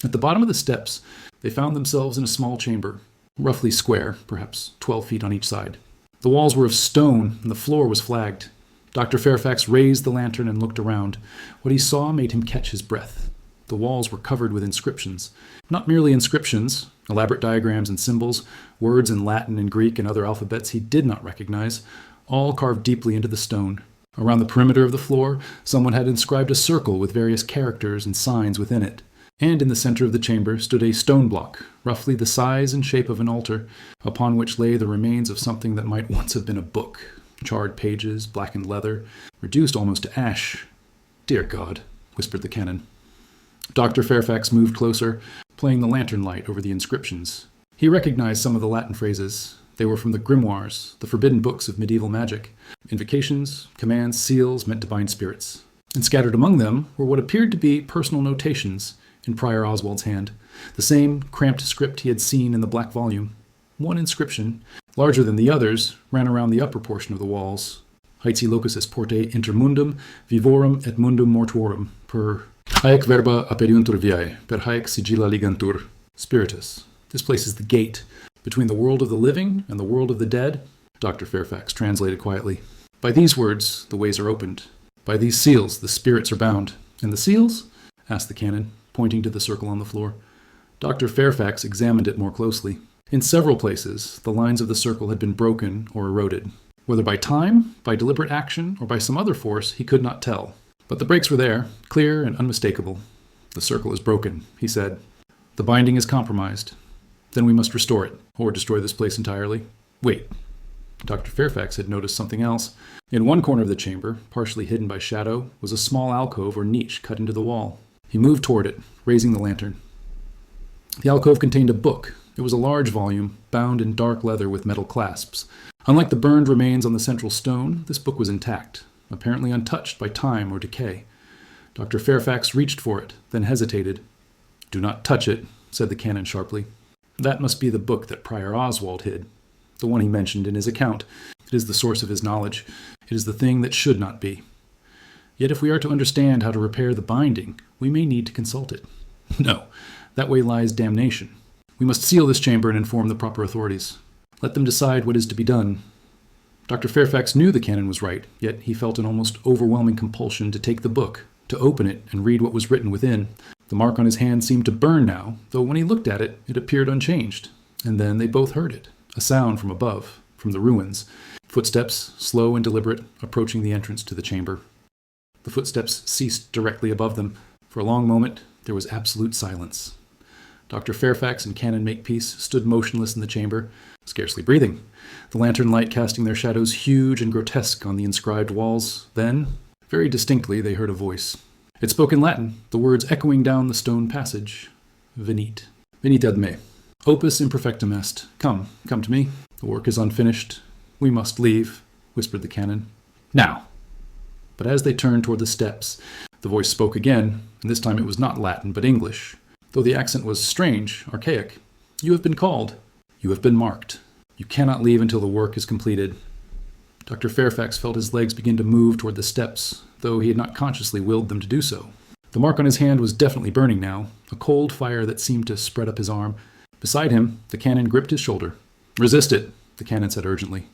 At the bottom of the steps, they found themselves in a small chamber, roughly square, perhaps 12 feet on each side. The walls were of stone, and the floor was flagged. Dr. Fairfax raised the lantern and looked around. What he saw made him catch his breath. The walls were covered with inscriptions. Not merely inscriptions, elaborate diagrams and symbols, words in Latin and Greek and other alphabets he did not recognize, all carved deeply into the stone. Around the perimeter of the floor, someone had inscribed a circle with various characters and signs within it. And in the center of the chamber stood a stone block, roughly the size and shape of an altar, upon which lay the remains of something that might once have been a book. Charred pages, blackened leather, reduced almost to ash. "Dear God," whispered the canon. Dr. Fairfax moved closer, playing the lantern light over the inscriptions. He recognized some of the Latin phrases. They were from the grimoires, the forbidden books of medieval magic. Invocations, commands, seals meant to bind spirits. And scattered among them were what appeared to be personal notations in Prior Oswald's hand, the same cramped script he had seen in the black volume. One inscription, larger than the others, ran around the upper portion of the walls. Haeти locus est porte inter mundum, vivorum et mundum mortuorum, per haec verba aperiuntur viae, per haec sigilla ligantur, spiritus. This place is the gate between the world of the living and the world of the dead, Dr. Fairfax translated quietly. By these words, the ways are opened. By these seals, the spirits are bound. And the seals? Asked the canon, pointing to the circle on the floor. Dr. Fairfax examined it more closely. In several places, the lines of the circle had been broken or eroded. Whether by time, by deliberate action, or by some other force, he could not tell. But the breaks were there, clear and unmistakable. "The circle is broken," he said. "The binding is compromised. Then we must restore it, or destroy this place entirely." Wait. Dr. Fairfax had noticed something else. In one corner of the chamber, partially hidden by shadow, was a small alcove or niche cut into the wall. He moved toward it, raising the lantern. The alcove contained a book. It was a large volume, bound in dark leather with metal clasps. Unlike the burned remains on the central stone, this book was intact, apparently untouched by time or decay. Dr. Fairfax reached for it, then hesitated. "Do not touch it," said the canon sharply. "That must be the book that Prior Oswald hid, the one he mentioned in his account. It is the source of his knowledge. It is the thing that should not be. Yet if we are to understand how to repair the binding, we may need to consult it. No, that way lies damnation. We must seal this chamber and inform the proper authorities. Let them decide what is to be done." Dr. Fairfax knew the canon was right, yet he felt an almost overwhelming compulsion to take the book, to open it and read what was written within. The mark on his hand seemed to burn now, though when he looked at it, it appeared unchanged. And then they both heard it, a sound from above, from the ruins. Footsteps, slow and deliberate, approaching the entrance to the chamber. The footsteps ceased directly above them. For a long moment, there was absolute silence. Dr. Fairfax and Canon Makepeace stood motionless in the chamber, scarcely breathing, the lantern light casting their shadows huge and grotesque on the inscribed walls. Then, very distinctly, they heard a voice. It spoke in Latin, the words echoing down the stone passage. "Venite. Venite ad me. Opus imperfectum est. Come to me. The work is unfinished. We must leave," whispered the canon. "Now." But as they turned toward the steps, the voice spoke again, and this time it was not Latin, but English. Though the accent was strange, archaic. "You have been called. You have been marked. You cannot leave until the work is completed." Dr. Fairfax felt his legs begin to move toward the steps, though he had not consciously willed them to do so. The mark on his hand was definitely burning now, a cold fire that seemed to spread up his arm. Beside him, the canon gripped his shoulder. "Resist it," the canon said urgently.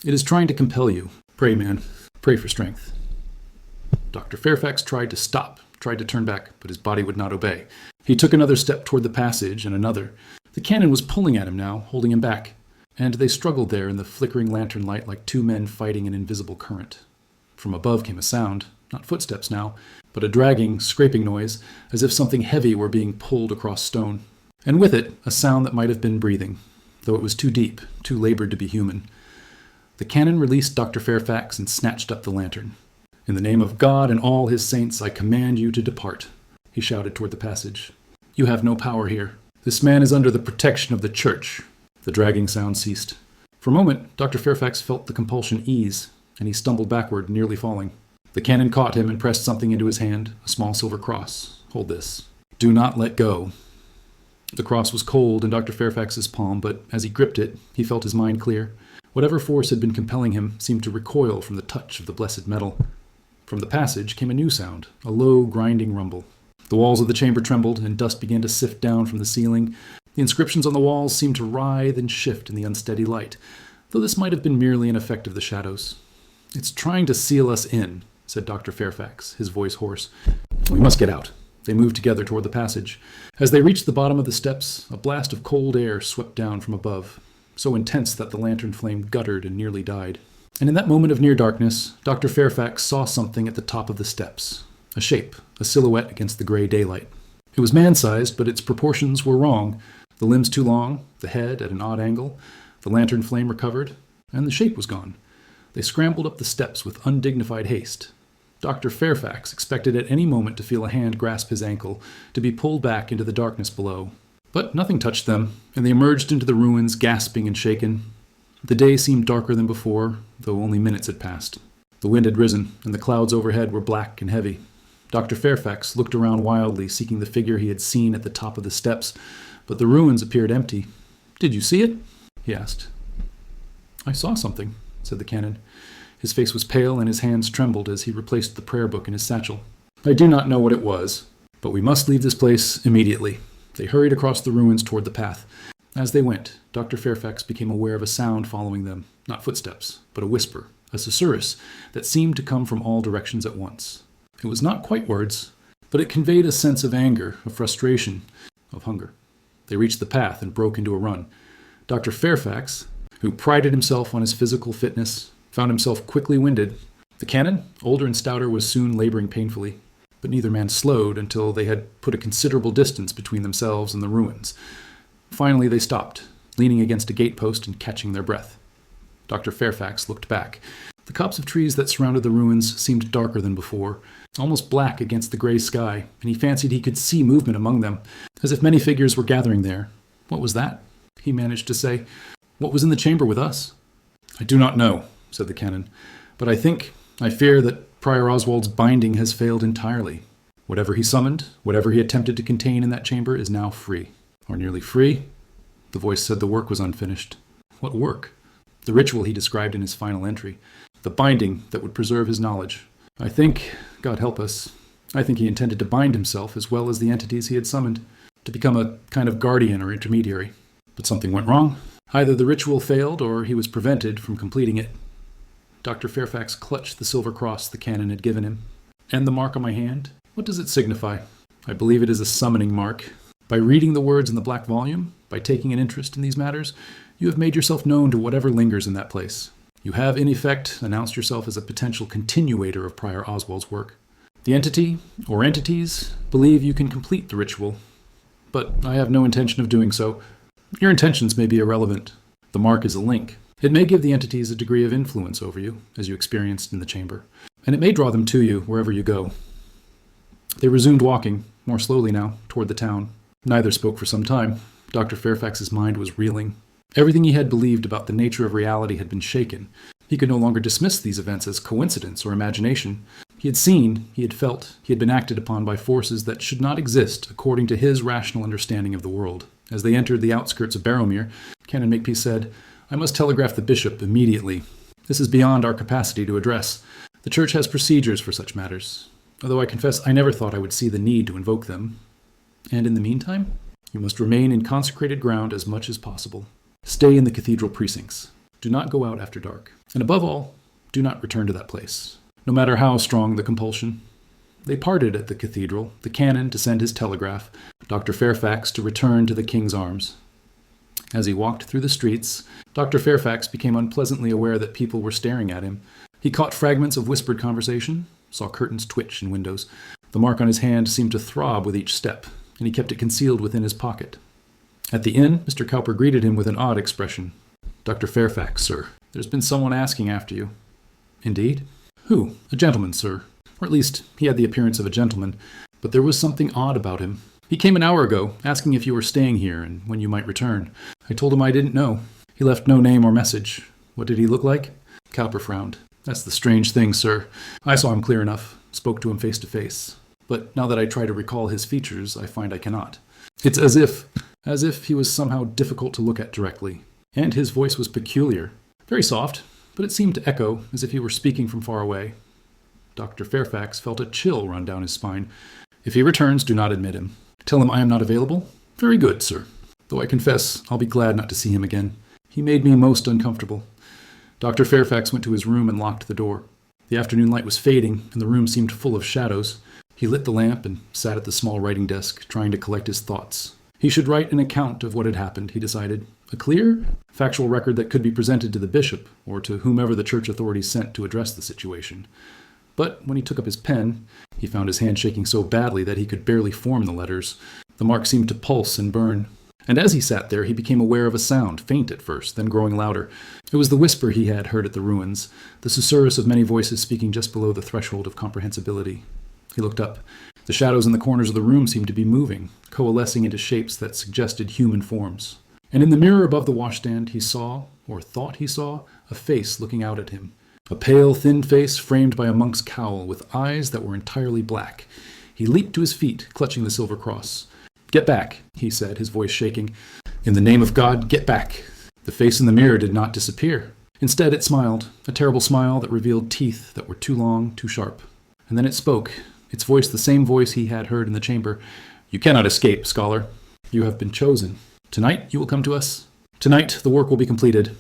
"It is trying to compel you. Pray, man. Pray for strength." Dr. Fairfax tried to stop, tried to turn back, but his body would not obey. He took another step toward the passage, and another. The canon was pulling at him now, holding him back, and they struggled there in the flickering lantern light like two men fighting an invisible current. From above came a sound, not footsteps now, but a dragging, scraping noise, as if something heavy were being pulled across stone. And with it, a sound that might have been breathing, though it was too deep, too labored to be human. The canon released Dr. Fairfax and snatched up the lantern. "In the name of God and all his saints, I command you to depart," he shouted toward the passage. "You have no power here. This man is under the protection of the church." The dragging sound ceased. For a moment, Dr. Fairfax felt the compulsion ease, and he stumbled backward, nearly falling. The canon caught him and pressed something into his hand, a small silver cross. "Hold this. Do not let go." The cross was cold in Dr. Fairfax's palm, but as he gripped it, he felt his mind clear. Whatever force had been compelling him seemed to recoil from the touch of the blessed metal. From the passage came a new sound, a low, grinding rumble. The walls of the chamber trembled, and dust began to sift down from the ceiling. The inscriptions on the walls seemed to writhe and shift in the unsteady light, though this might have been merely an effect of the shadows. "It's trying to seal us in," said Dr. Fairfax, his voice hoarse. "We must get out." They moved together toward the passage. As they reached the bottom of the steps, a blast of cold air swept down from above, so intense that the lantern flame guttered and nearly died. And in that moment of near darkness, Dr. Fairfax saw something at the top of the steps. A shape, a silhouette against the gray daylight. It was man-sized, but its proportions were wrong. The limbs too long, the head at an odd angle, the lantern flame recovered, and the shape was gone. They scrambled up the steps with undignified haste. Dr. Fairfax expected at any moment to feel a hand grasp his ankle, to be pulled back into the darkness below. But nothing touched them, and they emerged into the ruins, gasping and shaken. The day seemed darker than before, though only minutes had passed. The wind had risen, and the clouds overhead were black and heavy. Dr. Fairfax looked around wildly, seeking the figure he had seen at the top of the steps, but the ruins appeared empty. "Did you see it?" he asked. "I saw something," said the canon. His face was pale and his hands trembled as he replaced the prayer book in his satchel. "I do not know what it was, but we must leave this place immediately." They hurried across the ruins toward the path. As they went, Dr. Fairfax became aware of a sound following them, not footsteps, but a whisper, a susurrus, that seemed to come from all directions at once. It was not quite words, but it conveyed a sense of anger, of frustration, of hunger. They reached the path and broke into a run. Dr. Fairfax, who prided himself on his physical fitness, found himself quickly winded. The canon, older and stouter, was soon laboring painfully, but neither man slowed until they had put a considerable distance between themselves and the ruins. Finally they stopped, leaning against a gatepost and catching their breath. Dr. Fairfax looked back. The copse of trees that surrounded the ruins seemed darker than before, almost black against the gray sky, and he fancied he could see movement among them, as if many figures were gathering there. "What was that?" he managed to say. "What was in the chamber with us?" "I do not know," said the canon, "but I fear that Prior Oswald's binding has failed entirely. Whatever he summoned, whatever he attempted to contain in that chamber is now free." "Or nearly free?" The voice said the work was unfinished. "What work?" "The ritual he described in his final entry. The binding that would preserve his knowledge. I think, God help us, I think he intended to bind himself as well as the entities he had summoned, to become a kind of guardian or intermediary. But something went wrong. Either the ritual failed or he was prevented from completing it." Dr. Fairfax clutched the silver cross the canon had given him. "And the mark on my hand? What does it signify?" "I believe it is a summoning mark. By reading the words in the black volume, by taking an interest in these matters, you have made yourself known to whatever lingers in that place. You have, in effect, announced yourself as a potential continuator of Prior Oswald's work. The entity, or entities, believe you can complete the ritual, but I have no intention of doing so. Your intentions may be irrelevant. The mark is a link. It may give the entities a degree of influence over you, as you experienced in the chamber, and it may draw them to you wherever you go." They resumed walking, more slowly now, toward the town. Neither spoke for some time. Dr. Fairfax's mind was reeling. Everything he had believed about the nature of reality had been shaken. He could no longer dismiss these events as coincidence or imagination. He had seen, he had felt, he had been acted upon by forces that should not exist according to his rational understanding of the world. As they entered the outskirts of Barrowmere, Canon Makepeace said, "I must telegraph the bishop immediately. This is beyond our capacity to address. The church has procedures for such matters, although I confess I never thought I would see the need to invoke them. And in the meantime, you must remain in consecrated ground as much as possible. Stay in the cathedral precincts. Do not go out after dark. And above all, do not return to that place, no matter how strong the compulsion." They parted at the cathedral, the canon to send his telegraph, Dr. Fairfax to return to the King's Arms. As he walked through the streets, Dr. Fairfax became unpleasantly aware that people were staring at him. He caught fragments of whispered conversation, saw curtains twitch in windows. The mark on his hand seemed to throb with each step, and he kept it concealed within his pocket. At the inn, Mr. Cowper greeted him with an odd expression. "Dr. Fairfax, sir. There's been someone asking after you." "Indeed? Who?" "A gentleman, sir. Or at least, he had the appearance of a gentleman, but there was something odd about him. He came an hour ago, asking if you were staying here and when you might return. I told him I didn't know. He left no name or message. What did he look like?" Cowper frowned. "That's the strange thing, sir. I saw him clear enough, spoke to him face to face. But now that I try to recall his features, I find I cannot. It's as if he was somehow difficult to look at directly. And his voice was peculiar. Very soft, but it seemed to echo as if he were speaking from far away." Dr. Fairfax felt a chill run down his spine. "If he returns, do not admit him. Tell him I am not available." "Very good, sir. Though I confess I'll be glad not to see him again. He made me most uncomfortable." Dr. Fairfax went to his room and locked the door. The afternoon light was fading, and the room seemed full of shadows. He lit the lamp and sat at the small writing desk, trying to collect his thoughts. He should write an account of what had happened, he decided. A clear, factual record that could be presented to the bishop or to whomever the church authorities sent to address the situation. But when he took up his pen, he found his hand shaking so badly that he could barely form the letters. The mark seemed to pulse and burn. And as he sat there, he became aware of a sound, faint at first, then growing louder. It was the whisper he had heard at the ruins, the susurrus of many voices speaking just below the threshold of comprehensibility. He looked up. The shadows in the corners of the room seemed to be moving, coalescing into shapes that suggested human forms. And in the mirror above the washstand, he saw, or thought he saw, a face looking out at him. A pale, thin face framed by a monk's cowl, with eyes that were entirely black. He leaped to his feet, clutching the silver cross. "Get back," he said, his voice shaking. "In the name of God, get back." The face in the mirror did not disappear. Instead, it smiled, a terrible smile that revealed teeth that were too long, too sharp. And then it spoke, its voice the same voice he had heard in the chamber. "You cannot escape, scholar. You have been chosen. Tonight you will come to us. Tonight the work will be completed."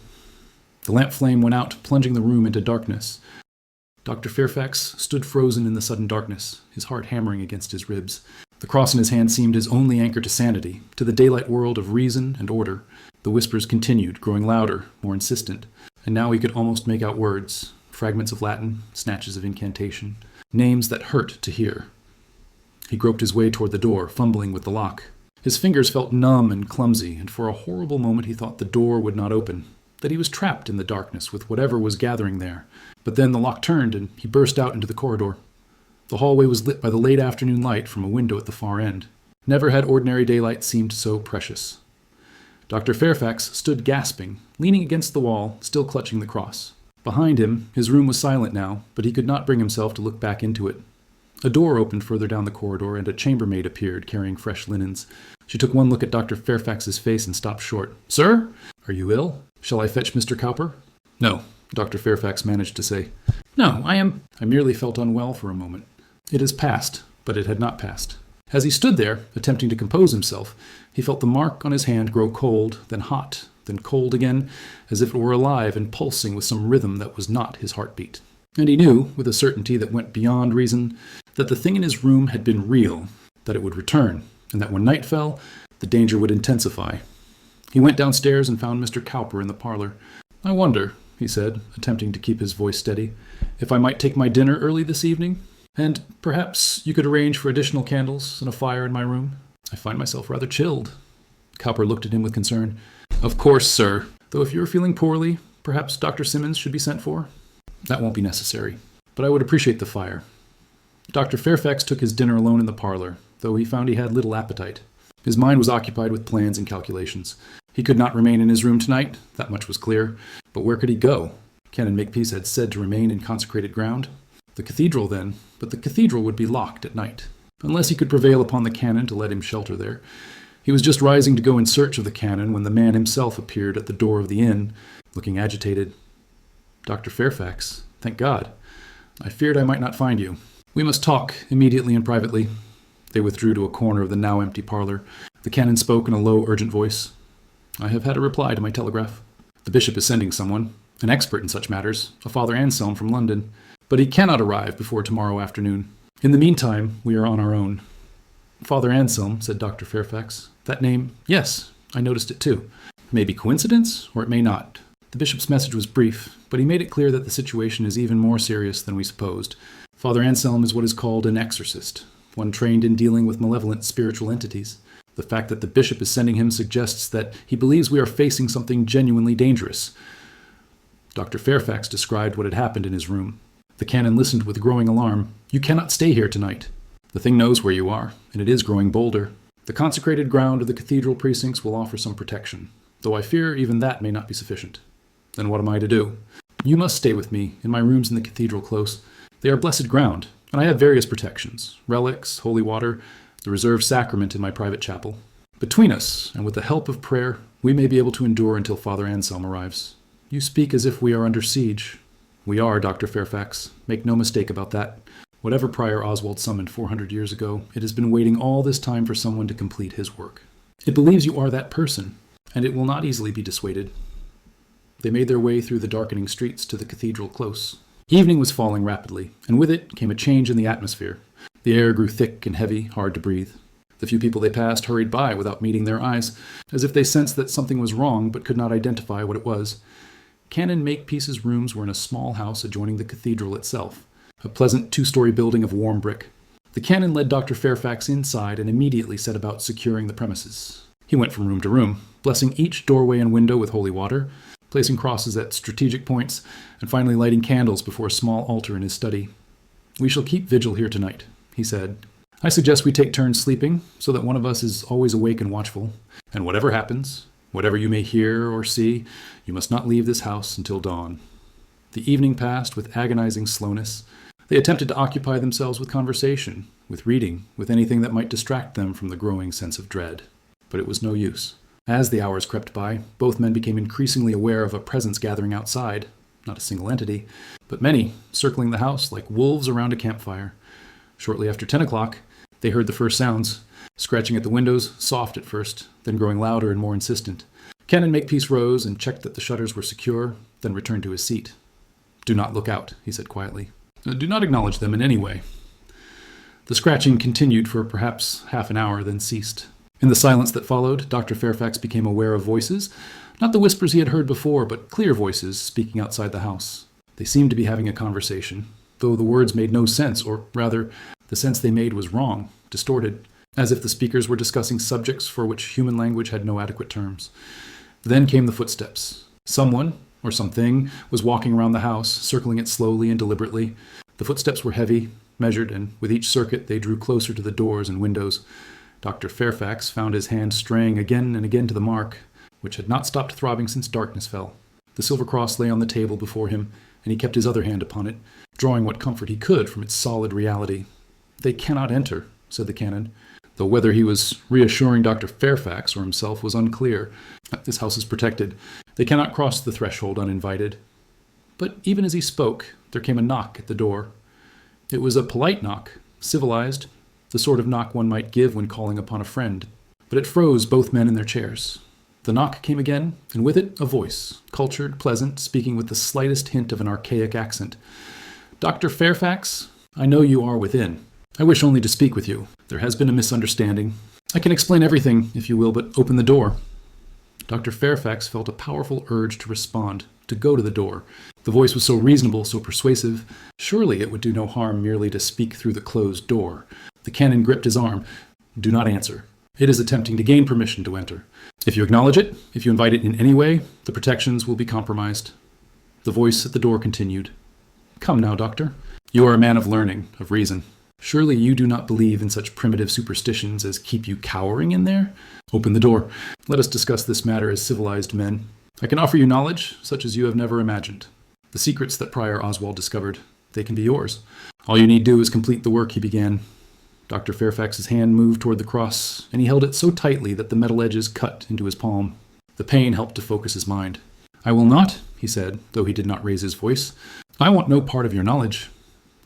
The lamp flame went out, plunging the room into darkness. Dr. Fairfax stood frozen in the sudden darkness, his heart hammering against his ribs. The cross in his hand seemed his only anchor to sanity, to the daylight world of reason and order. The whispers continued, growing louder, more insistent, and now he could almost make out words, fragments of Latin, snatches of incantation, names that hurt to hear. He groped his way toward the door, fumbling with the lock. His fingers felt numb and clumsy, and for a horrible moment he thought the door would not open, that he was trapped in the darkness with whatever was gathering there. But then the lock turned, and he burst out into the corridor. The hallway was lit by the late afternoon light from a window at the far end. Never had ordinary daylight seemed so precious. Dr. Fairfax stood gasping, leaning against the wall, still clutching the cross. Behind him, his room was silent now, but he could not bring himself to look back into it. A door opened further down the corridor, and a chambermaid appeared, carrying fresh linens. She took one look at Dr. Fairfax's face and stopped short. "Sir? Are you ill? Shall I fetch Mr. Cowper?" "No," Dr. Fairfax managed to say. "No, I merely felt unwell for a moment. It has passed," but it had not passed. As he stood there, attempting to compose himself, he felt the mark on his hand grow cold, then hot, then cold again, as if it were alive and pulsing with some rhythm that was not his heartbeat. And he knew, with a certainty that went beyond reason, that the thing in his room had been real, that it would return, and that when night fell, the danger would intensify. He went downstairs and found Mr. Cowper in the parlor. "I wonder," he said, attempting to keep his voice steady, "if I might take my dinner early this evening? And perhaps you could arrange for additional candles and a fire in my room. I find myself rather chilled." Cowper looked at him with concern. "Of course, sir. Though if you are feeling poorly, perhaps Dr. Simmons should be sent for?" "That won't be necessary. But I would appreciate the fire." Dr. Fairfax took his dinner alone in the parlor, though he found he had little appetite. His mind was occupied with plans and calculations. He could not remain in his room tonight, that much was clear. But where could he go? Canon Makepeace had said to remain in consecrated ground. The cathedral, then, but the cathedral would be locked at night, unless he could prevail upon the canon to let him shelter there. He was just rising to go in search of the canon when the man himself appeared at the door of the inn, looking agitated. "Dr. Fairfax, thank God. I feared I might not find you. We must talk immediately and privately." They withdrew to a corner of the now empty parlor. The canon spoke in a low, urgent voice. "I have had a reply to my telegraph. The bishop is sending someone, an expert in such matters, a Father Anselm from London. But he cannot arrive before tomorrow afternoon. In the meantime, we are on our own." "Father Anselm," said Dr. Fairfax. "That name, yes, I noticed it too. It may be coincidence, or it may not." The bishop's message was brief, but he made it clear that the situation is even more serious than we supposed. Father Anselm is what is called an exorcist, one trained in dealing with malevolent spiritual entities. The fact that the bishop is sending him suggests that he believes we are facing something genuinely dangerous. Dr. Fairfax described what had happened in his room. The canon listened with growing alarm. "You cannot stay here tonight. The thing knows where you are, and it is growing bolder. The consecrated ground of the cathedral precincts will offer some protection, though I fear even that may not be sufficient. Then what am I to do? You must stay with me in my rooms in the cathedral close. They are blessed ground, and I have various protections, relics, holy water, the reserved sacrament in my private chapel. Between us, and with the help of prayer, we may be able to endure until Father Anselm arrives. You speak as if we are under siege. We are, Dr. Fairfax. Make no mistake about that. Whatever Prior Oswald summoned 400 years ago, it has been waiting all this time for someone to complete his work. It believes you are that person, and it will not easily be dissuaded." They made their way through the darkening streets to the cathedral close. Evening was falling rapidly, and with it came a change in the atmosphere. The air grew thick and heavy, hard to breathe. The few people they passed hurried by without meeting their eyes, as if they sensed that something was wrong but could not identify what it was. Canon Makepeace's rooms were in a small house adjoining the cathedral itself, a pleasant two-story building of warm brick. The canon led Dr. Fairfax inside and immediately set about securing the premises. He went from room to room, blessing each doorway and window with holy water, placing crosses at strategic points, and finally lighting candles before a small altar in his study. "We shall keep vigil here tonight," he said. "I suggest we take turns sleeping, so that one of us is always awake and watchful. And whatever happens, whatever you may hear or see, you must not leave this house until dawn." The evening passed with agonizing slowness. They attempted to occupy themselves with conversation, with reading, with anything that might distract them from the growing sense of dread. But it was no use. As the hours crept by, both men became increasingly aware of a presence gathering outside, not a single entity, but many, circling the house like wolves around a campfire. Shortly after 10 o'clock, they heard the first sounds, scratching at the windows, soft at first, then growing louder and more insistent. Canon Makepeace rose and checked that the shutters were secure, then returned to his seat. "Do not look out," he said quietly. "Do not acknowledge them in any way." The scratching continued for perhaps half an hour, then ceased. In the silence that followed, Dr. Fairfax became aware of voices, not the whispers he had heard before, but clear voices speaking outside the house. They seemed to be having a conversation, though the words made no sense, or rather, the sense they made was wrong, distorted, as if the speakers were discussing subjects for which human language had no adequate terms. Then came the footsteps. Someone, or something, was walking around the house, circling it slowly and deliberately. The footsteps were heavy, measured, and with each circuit they drew closer to the doors and windows. Dr. Fairfax found his hand straying again and again to the mark, which had not stopped throbbing since darkness fell. The silver cross lay on the table before him, and he kept his other hand upon it, drawing what comfort he could from its solid reality. "They cannot enter," said the canon, though whether he was reassuring Dr. Fairfax or himself was unclear. "This house is protected. They cannot cross the threshold uninvited." But even as he spoke, there came a knock at the door. It was a polite knock, civilized, the sort of knock one might give when calling upon a friend. But it froze both men in their chairs. The knock came again, and with it a voice, cultured, pleasant, speaking with the slightest hint of an archaic accent. "Dr. Fairfax, I know you are within. I wish only to speak with you. There has been a misunderstanding. I can explain everything, if you will, but open the door." Dr. Fairfax felt a powerful urge to respond, to go to the door. The voice was so reasonable, so persuasive. Surely it would do no harm merely to speak through the closed door. The canon gripped his arm. "Do not answer. It is attempting to gain permission to enter. If you acknowledge it, if you invite it in any way, the protections will be compromised." The voice at the door continued. "Come now, doctor. You are a man of learning, of reason. Surely you do not believe in such primitive superstitions as keep you cowering in there? Open the door. Let us discuss this matter as civilized men. I can offer you knowledge such as you have never imagined. The secrets that Prior Oswald discovered, they can be yours. All you need do is complete the work he began." Dr. Fairfax's hand moved toward the cross, and he held it so tightly that the metal edges cut into his palm. The pain helped to focus his mind. "I will not," he said, though he did not raise his voice. "I want no part of your knowledge."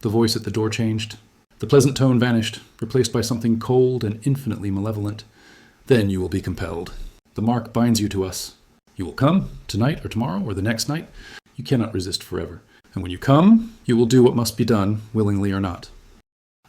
The voice at the door changed. The pleasant tone vanished, replaced by something cold and infinitely malevolent. "Then you will be compelled. The mark binds you to us. You will come, tonight or tomorrow or the next night. You cannot resist forever. And when you come, you will do what must be done, willingly or not."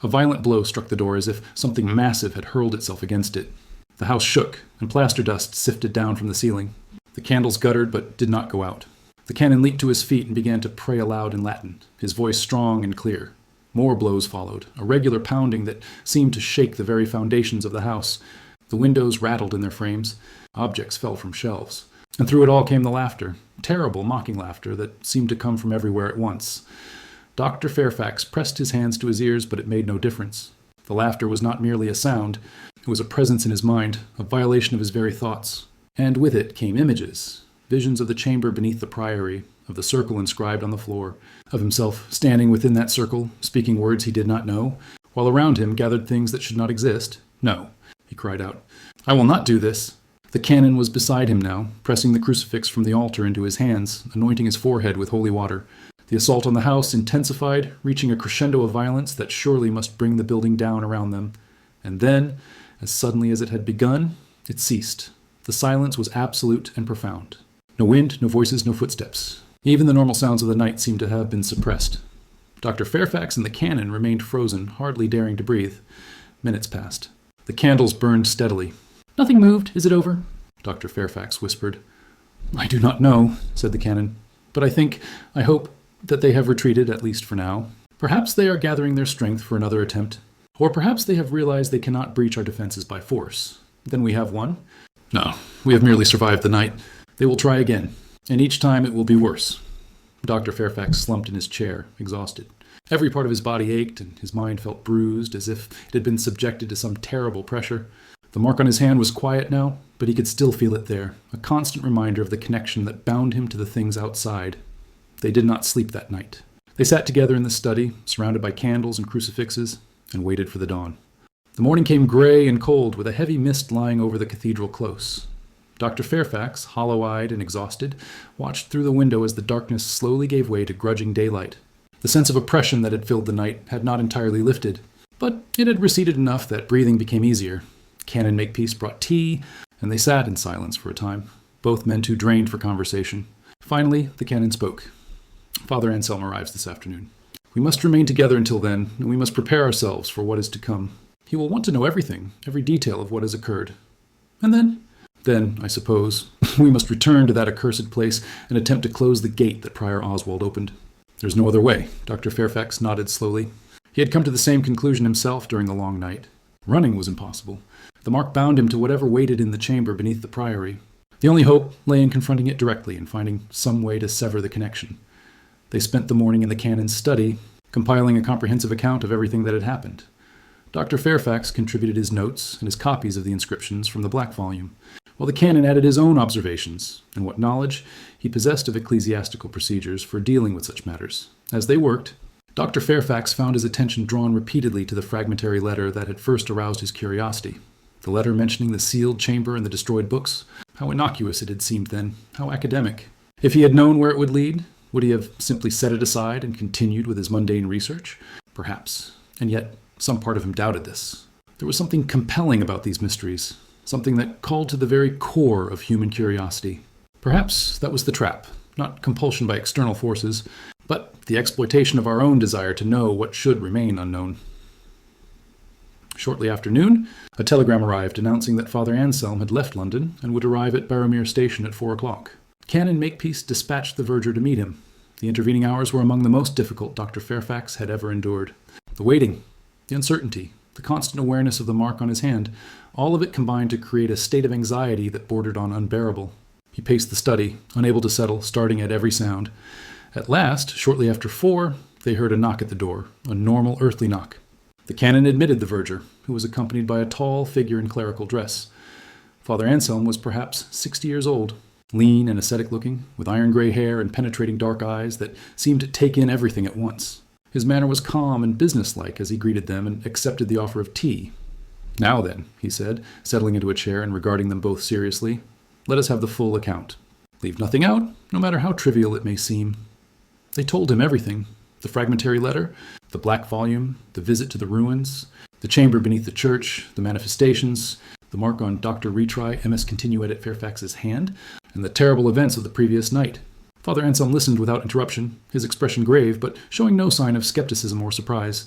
A violent blow struck the door as if something massive had hurled itself against it. The house shook, and plaster dust sifted down from the ceiling. The candles guttered but did not go out. The canon leaped to his feet and began to pray aloud in Latin, his voice strong and clear. More blows followed, a regular pounding that seemed to shake the very foundations of the house. The windows rattled in their frames. Objects fell from shelves. And through it all came the laughter, terrible, mocking laughter that seemed to come from everywhere at once. Dr. Fairfax pressed his hands to his ears, but it made no difference. The laughter was not merely a sound. It was a presence in his mind, a violation of his very thoughts. And with it came images, visions of the chamber beneath the priory, of the circle inscribed on the floor, of himself standing within that circle, speaking words he did not know, while around him gathered things that should not exist. "No," he cried out. "I will not do this." The canon was beside him now, pressing the crucifix from the altar into his hands, anointing his forehead with holy water. The assault on the house intensified, reaching a crescendo of violence that surely must bring the building down around them. And then, as suddenly as it had begun, it ceased. The silence was absolute and profound. No wind, no voices, no footsteps. Even the normal sounds of the night seemed to have been suppressed. Dr. Fairfax and the canon remained frozen, hardly daring to breathe. Minutes passed. The candles burned steadily. "Nothing moved, is it over?" Dr. Fairfax whispered. "I do not know," said the canon, "but I hope, that they have retreated, at least for now. Perhaps they are gathering their strength for another attempt, or perhaps they have realized they cannot breach our defenses by force. Then we have won? No, we have merely survived the night. They will try again, and each time it will be worse." Dr. Fairfax slumped in his chair, exhausted. Every part of his body ached, and his mind felt bruised, as if it had been subjected to some terrible pressure. The mark on his hand was quiet now, but he could still feel it there, a constant reminder of the connection that bound him to the things outside. They did not sleep that night. They sat together in the study, surrounded by candles and crucifixes, and waited for the dawn. The morning came gray and cold, with a heavy mist lying over the cathedral close. Dr. Fairfax, hollow-eyed and exhausted, watched through the window as the darkness slowly gave way to grudging daylight. The sense of oppression that had filled the night had not entirely lifted, but it had receded enough that breathing became easier. Canon Makepeace brought tea, and they sat in silence for a time, both men too drained for conversation. Finally, the canon spoke. "Father Anselm arrives this afternoon. We must remain together until then, and we must prepare ourselves for what is to come. He will want to know everything, every detail of what has occurred. And then, I suppose, we must return to that accursed place and attempt to close the gate that Prior Oswald opened." "There's no other way," Dr. Fairfax nodded slowly. He had come to the same conclusion himself during the long night. Running was impossible. The mark bound him to whatever waited in the chamber beneath the priory. The only hope lay in confronting it directly and finding some way to sever the connection. They spent the morning in the canon's study, compiling a comprehensive account of everything that had happened. Dr. Fairfax contributed his notes and his copies of the inscriptions from the black volume, while the canon added his own observations and what knowledge he possessed of ecclesiastical procedures for dealing with such matters. As they worked, Dr. Fairfax found his attention drawn repeatedly to the fragmentary letter that had first aroused his curiosity. The letter mentioning the sealed chamber and the destroyed books. How innocuous it had seemed then, how academic. If he had known where it would lead, would he have simply set it aside and continued with his mundane research? Perhaps. And yet, some part of him doubted this. There was something compelling about these mysteries, something that called to the very core of human curiosity. Perhaps that was the trap, not compulsion by external forces, but the exploitation of our own desire to know what should remain unknown. Shortly after noon, a telegram arrived announcing that Father Anselm had left London and would arrive at Barrowmere Station at 4 o'clock. Canon Makepeace dispatched the verger to meet him. The intervening hours were among the most difficult Dr. Fairfax had ever endured. The waiting, the uncertainty, the constant awareness of the mark on his hand, all of it combined to create a state of anxiety that bordered on unbearable. He paced the study, unable to settle, starting at every sound. At last, shortly after 4, they heard a knock at the door, a normal earthly knock. The canon admitted the verger, who was accompanied by a tall figure in clerical dress. Father Anselm was perhaps 60 years old, lean and ascetic-looking, with iron-gray hair and penetrating dark eyes that seemed to take in everything at once. His manner was calm and businesslike as he greeted them and accepted the offer of tea. "Now then," he said, settling into a chair and regarding them both seriously, "let us have the full account. Leave nothing out, no matter how trivial it may seem." They told him everything. The fragmentary letter, the black volume, the visit to the ruins, the chamber beneath the church, the manifestations, the mark on Dr. Retry, MS Continuet Fairfax's hand, and the terrible events of the previous night. Father Anselm listened without interruption, his expression grave, but showing no sign of skepticism or surprise.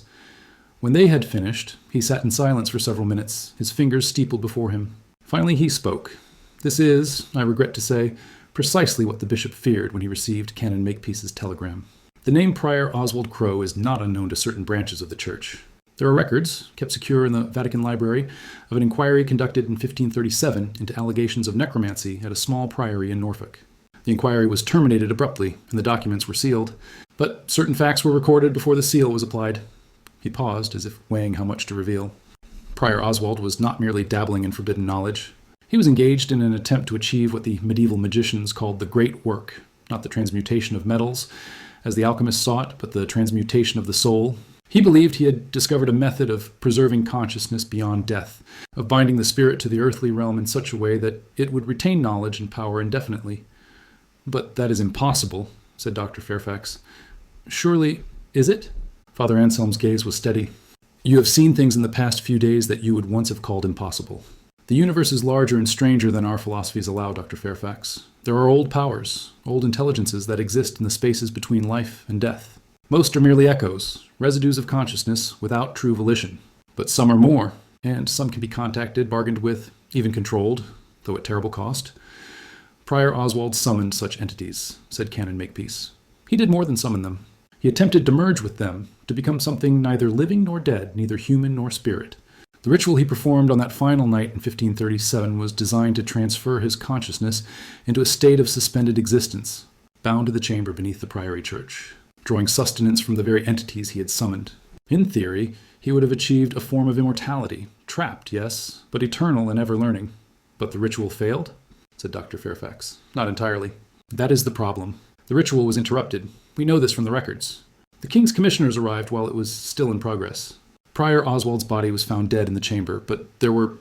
When they had finished, he sat in silence for several minutes, his fingers steepled before him. Finally he spoke. This is, I regret to say, precisely what the bishop feared when he received Canon Makepeace's telegram. The name Prior Oswald Crowe is not unknown to certain branches of the Church. There are records, kept secure in the Vatican Library, of an inquiry conducted in 1537 into allegations of necromancy at a small priory in Norfolk. The inquiry was terminated abruptly, and the documents were sealed, but certain facts were recorded before the seal was applied. He paused, as if weighing how much to reveal. Prior Oswald was not merely dabbling in forbidden knowledge. He was engaged in an attempt to achieve what the medieval magicians called the Great Work, not the transmutation of metals, as the alchemists sought, but the transmutation of the soul. He believed he had discovered a method of preserving consciousness beyond death, of binding the spirit to the earthly realm in such a way that it would retain knowledge and power indefinitely. "But that is impossible," said Dr. Fairfax. "Surely, is it?" Father Anselm's gaze was steady. "You have seen things in the past few days that you would once have called impossible. The universe is larger and stranger than our philosophies allow, Dr. Fairfax. There are old powers, old intelligences that exist in the spaces between life and death. Most are merely echoes, residues of consciousness without true volition. But some are more. and some can be contacted, bargained with, even controlled, though at terrible cost. Prior Oswald summoned such entities, said Canon Makepeace. He did more than summon them. He attempted to merge with them, to become something neither living nor dead, neither human nor spirit. The ritual he performed on that final night in 1537 was designed to transfer his consciousness into a state of suspended existence, bound to the chamber beneath the priory church, drawing sustenance from the very entities he had summoned. In theory, he would have achieved a form of immortality, trapped, yes, but eternal and ever-learning. But the ritual failed? Said Dr. Fairfax. Not entirely. That is the problem. The ritual was interrupted. We know this from the records. The king's commissioners arrived while it was still in progress. Prior Oswald's body was found dead in the chamber, but there were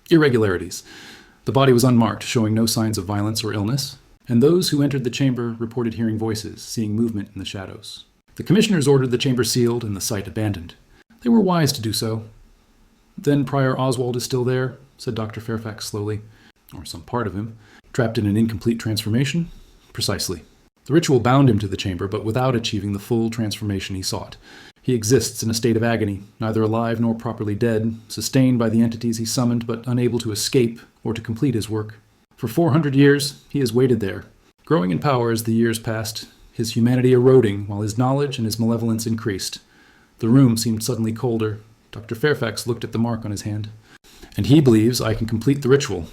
irregularities. The body was unmarked, showing no signs of violence or illness, and those who entered the chamber reported hearing voices, seeing movement in the shadows. The commissioners ordered the chamber sealed and the site abandoned. They were wise to do so. Then Prior Oswald is still there, said Dr. Fairfax slowly. Or some part of him, trapped in an incomplete transformation? Precisely. The ritual bound him to the chamber, but without achieving the full transformation he sought. He exists in a state of agony, neither alive nor properly dead, sustained by the entities he summoned, but unable to escape or to complete his work. For 400 years, he has waited there, growing in power as the years passed, his humanity eroding while his knowledge and his malevolence increased. The room seemed suddenly colder. Dr. Fairfax looked at the mark on his hand. And he believes I can complete the ritual.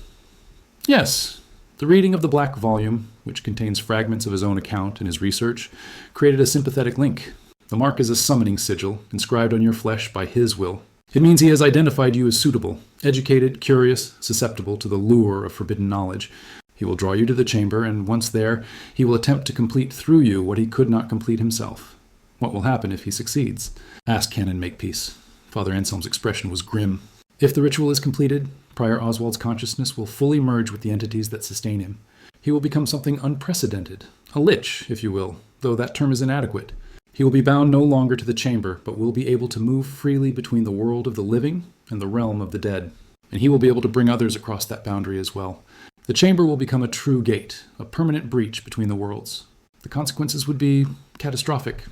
Yes. The reading of the black volume, which contains fragments of his own account and his research, created a sympathetic link. The mark is a summoning sigil, inscribed on your flesh by his will. It means he has identified you as suitable, educated, curious, susceptible to the lure of forbidden knowledge. He will draw you to the chamber, and once there, he will attempt to complete through you what he could not complete himself. What will happen if he succeeds? Asked Canon Makepeace. Father Anselm's expression was grim. If the ritual is completed, Prior Oswald's consciousness will fully merge with the entities that sustain him. He will become something unprecedented, a lich, if you will, though that term is inadequate. He will be bound no longer to the chamber, but will be able to move freely between the world of the living and the realm of the dead. And he will be able to bring others across that boundary as well. The chamber will become a true gate, a permanent breach between the worlds. The consequences would be catastrophic.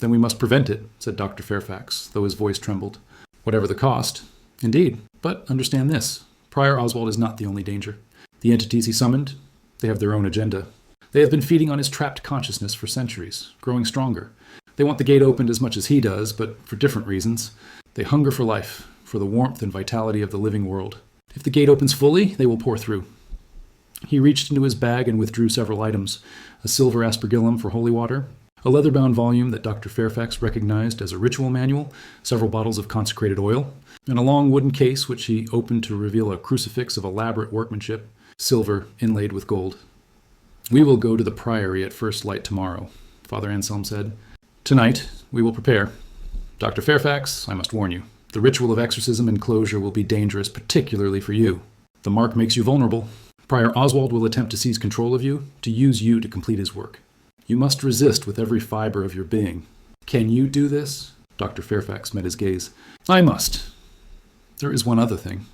Then we must prevent it, said Dr. Fairfax, though his voice trembled. Whatever the cost. Indeed. But understand this. Prior Oswald is not the only danger. The entities he summoned, they have their own agenda. They have been feeding on his trapped consciousness for centuries, growing stronger. They want the gate opened as much as he does, but for different reasons. They hunger for life, for the warmth and vitality of the living world. If the gate opens fully, they will pour through. He reached into his bag and withdrew several items, a silver aspergillum for holy water, a leather-bound volume that Dr. Fairfax recognized as a ritual manual, several bottles of consecrated oil, and a long wooden case which he opened to reveal a crucifix of elaborate workmanship, silver inlaid with gold. We will go to the priory at first light tomorrow, Father Anselm said. Tonight, we will prepare. Dr. Fairfax, I must warn you, the ritual of exorcism and closure will be dangerous, particularly for you. The mark makes you vulnerable. Prior Oswald will attempt to seize control of you, to use you to complete his work. You must resist with every fiber of your being. Can you do this? Dr. Fairfax met his gaze. I must. There is one other thing.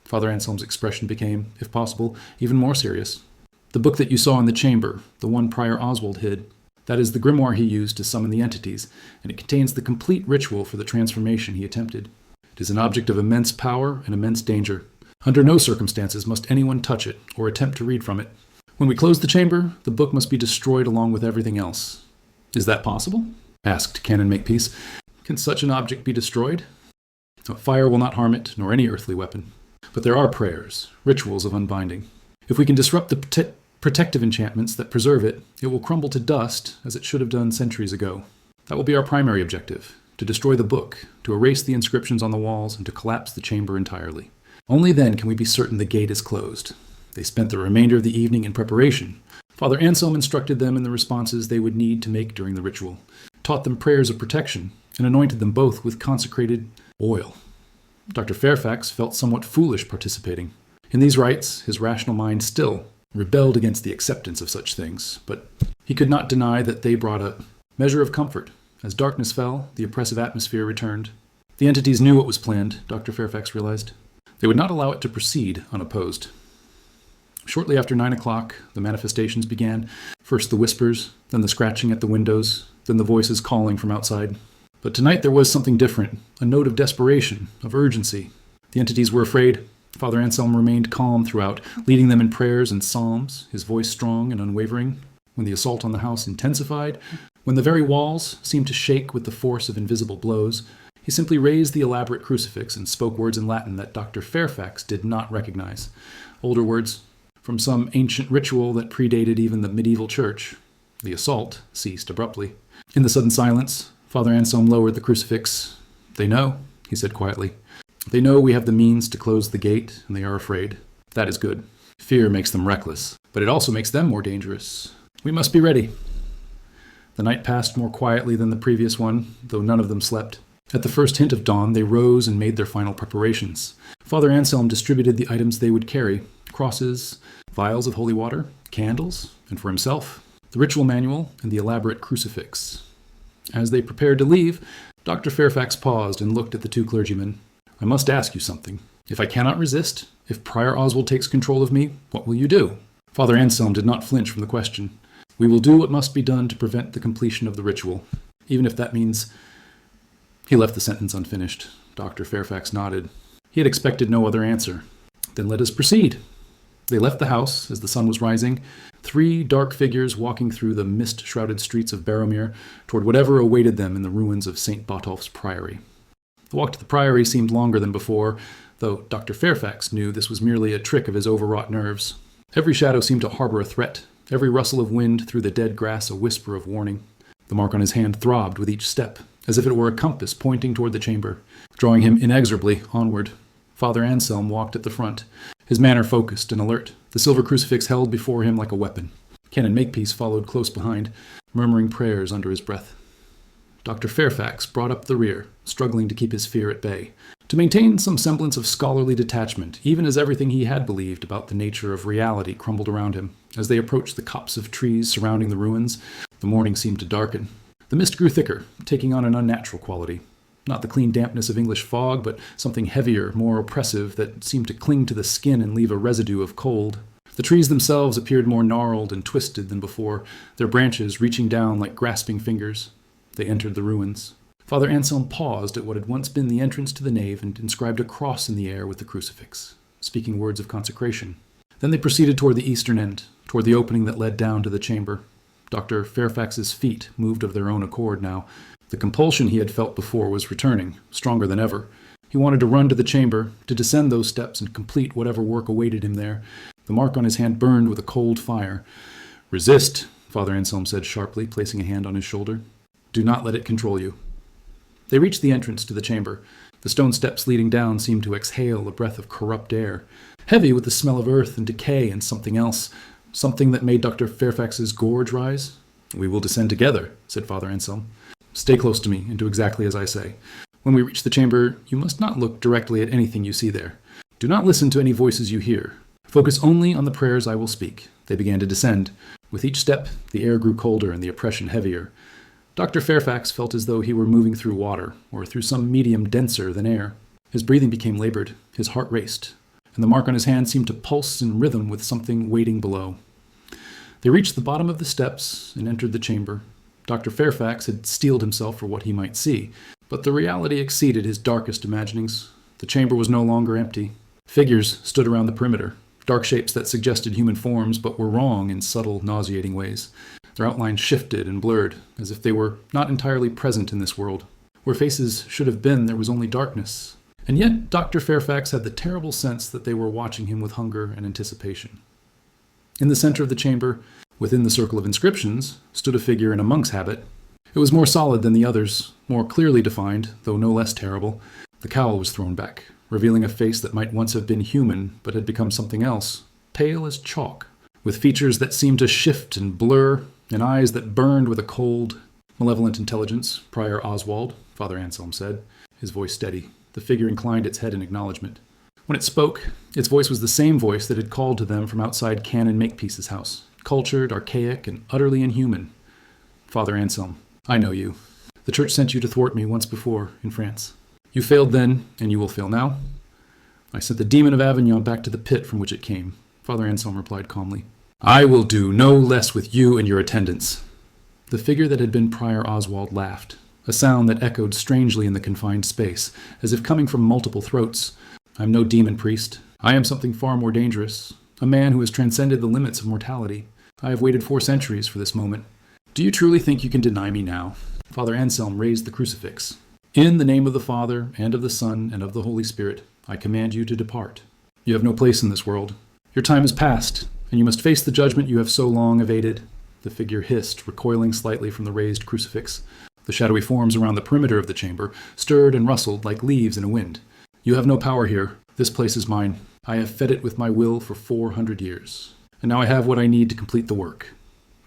Father Anselm's expression became, if possible, even more serious. The book that you saw in the chamber, the one Prior Oswald hid, that is the grimoire he used to summon the entities, and it contains the complete ritual for the transformation he attempted. It is an object of immense power and immense danger. Under no circumstances must anyone touch it or attempt to read from it. When we close the chamber, the book must be destroyed along with everything else. Is that possible? Asked Canon Makepeace. Can such an object be destroyed? Fire will not harm it, nor any earthly weapon. But there are prayers, rituals of unbinding. If we can disrupt the protective enchantments that preserve it, it will crumble to dust as it should have done centuries ago. That will be our primary objective, to destroy the book, to erase the inscriptions on the walls, and to collapse the chamber entirely. Only then can we be certain the gate is closed. They spent the remainder of the evening in preparation. Father Anselm instructed them in the responses they would need to make during the ritual, taught them prayers of protection, and anointed them both with consecrated oil. Dr. Fairfax felt somewhat foolish participating. In these rites, his rational mind still rebelled against the acceptance of such things, but he could not deny that they brought a measure of comfort. As darkness fell, the oppressive atmosphere returned. The entities knew what was planned, Dr. Fairfax realized. They would not allow it to proceed unopposed. Shortly after 9 o'clock, the manifestations began. First the whispers, then the scratching at the windows, then the voices calling from outside. But tonight there was something different, a note of desperation, of urgency. The entities were afraid. Father Anselm remained calm throughout, leading them in prayers and psalms, his voice strong and unwavering. When the assault on the house intensified, when the very walls seemed to shake with the force of invisible blows, he simply raised the elaborate crucifix and spoke words in Latin that Dr. Fairfax did not recognize. Older words from some ancient ritual that predated even the medieval church. The assault ceased abruptly. In the sudden silence, Father Anselm lowered the crucifix. "They know," he said quietly. "They know we have the means to close the gate, and they are afraid. That is good. Fear makes them reckless, but it also makes them more dangerous. We must be ready." The night passed more quietly than the previous one, though none of them slept. At the first hint of dawn, they rose and made their final preparations. Father Anselm distributed the items they would carry: crosses, vials of holy water, candles, and for himself, the ritual manual and the elaborate crucifix. As they prepared to leave, Dr. Fairfax paused and looked at the two clergymen. "I must ask you something. If I cannot resist, if Prior Oswald takes control of me, what will you do?" Father Anselm did not flinch from the question. "We will do what must be done to prevent the completion of the ritual, even if that means—" He left the sentence unfinished. Dr. Fairfax nodded. He had expected no other answer. "Then let us proceed." They left the house as the sun was rising, 3 dark figures walking through the mist-shrouded streets of Barrowmere toward whatever awaited them in the ruins of St. Botolph's Priory. The walk to the Priory seemed longer than before, though Dr. Fairfax knew this was merely a trick of his overwrought nerves. Every shadow seemed to harbor a threat, every rustle of wind through the dead grass a whisper of warning. The mark on his hand throbbed with each step, as if it were a compass pointing toward the chamber, drawing him inexorably onward. Father Anselm walked at the front, his manner focused and alert, the silver crucifix held before him like a weapon. Canon Makepeace followed close behind, murmuring prayers under his breath. Dr. Fairfax brought up the rear, struggling to keep his fear at bay, to maintain some semblance of scholarly detachment, even as everything he had believed about the nature of reality crumbled around him. As they approached the copse of trees surrounding the ruins, the morning seemed to darken. The mist grew thicker, taking on an unnatural quality. Not the clean dampness of English fog, but something heavier, more oppressive, that seemed to cling to the skin and leave a residue of cold. The trees themselves appeared more gnarled and twisted than before, their branches reaching down like grasping fingers. They entered the ruins. Father Anselm paused at what had once been the entrance to the nave and inscribed a cross in the air with the crucifix, speaking words of consecration. Then they proceeded toward the eastern end, toward the opening that led down to the chamber. Dr. Fairfax's feet moved of their own accord now. The compulsion he had felt before was returning, stronger than ever. He wanted to run to the chamber, to descend those steps and complete whatever work awaited him there. The mark on his hand burned with a cold fire. "Resist," Father Anselm said sharply, placing a hand on his shoulder. "Do not let it control you." They reached the entrance to the chamber. The stone steps leading down seemed to exhale a breath of corrupt air, heavy with the smell of earth and decay and something else, something that made Dr. Fairfax's gorge rise. "We will descend together," said Father Anselm. "Stay close to me and do exactly as I say. When we reach the chamber, you must not look directly at anything you see there. Do not listen to any voices you hear. Focus only on the prayers I will speak." They began to descend. With each step, the air grew colder and the oppression heavier. Dr. Fairfax felt as though he were moving through water, or through some medium denser than air. His breathing became labored, his heart raced, and the mark on his hand seemed to pulse in rhythm with something waiting below. They reached the bottom of the steps and entered the chamber. Dr. Fairfax had steeled himself for what he might see, but the reality exceeded his darkest imaginings. The chamber was no longer empty. Figures stood around the perimeter, dark shapes that suggested human forms but were wrong in subtle, nauseating ways. Their outlines shifted and blurred, as if they were not entirely present in this world. Where faces should have been, there was only darkness. And yet Dr. Fairfax had the terrible sense that they were watching him with hunger and anticipation. In the center of the chamber, within the circle of inscriptions, stood a figure in a monk's habit. It was more solid than the others, more clearly defined, though no less terrible. The cowl was thrown back, revealing a face that might once have been human, but had become something else, pale as chalk, with features that seemed to shift and blur, and eyes that burned with a cold, malevolent intelligence. "Prior Oswald," Father Anselm said, his voice steady. The figure inclined its head in acknowledgement. When it spoke, its voice was the same voice that had called to them from outside Canon Makepeace's house, cultured, archaic, and utterly inhuman. "Father Anselm, I know you. The Church sent you to thwart me once before, in France. You failed then, and you will fail now. I sent the demon of Avignon back to the pit from which it came," Father Anselm replied calmly. "I will do no less with you and your attendants." The figure that had been Prior Oswald laughed, a sound that echoed strangely in the confined space, as if coming from multiple throats. I'm no demon priest. I am something far more dangerous, a man who has transcended the limits of mortality. I have waited 4 centuries for this moment. Do you truly think you can deny me now? Father Anselm raised the crucifix. In the name of the Father, and of the Son, and of the Holy Spirit, I command you to depart. You have no place in this world. Your time is past, and you must face the judgment you have so long evaded. The figure hissed, recoiling slightly from the raised crucifix. The shadowy forms around the perimeter of the chamber stirred and rustled like leaves in a wind. You have no power here. This place is mine. I have fed it with my will for 400 years. And now I have what I need to complete the work.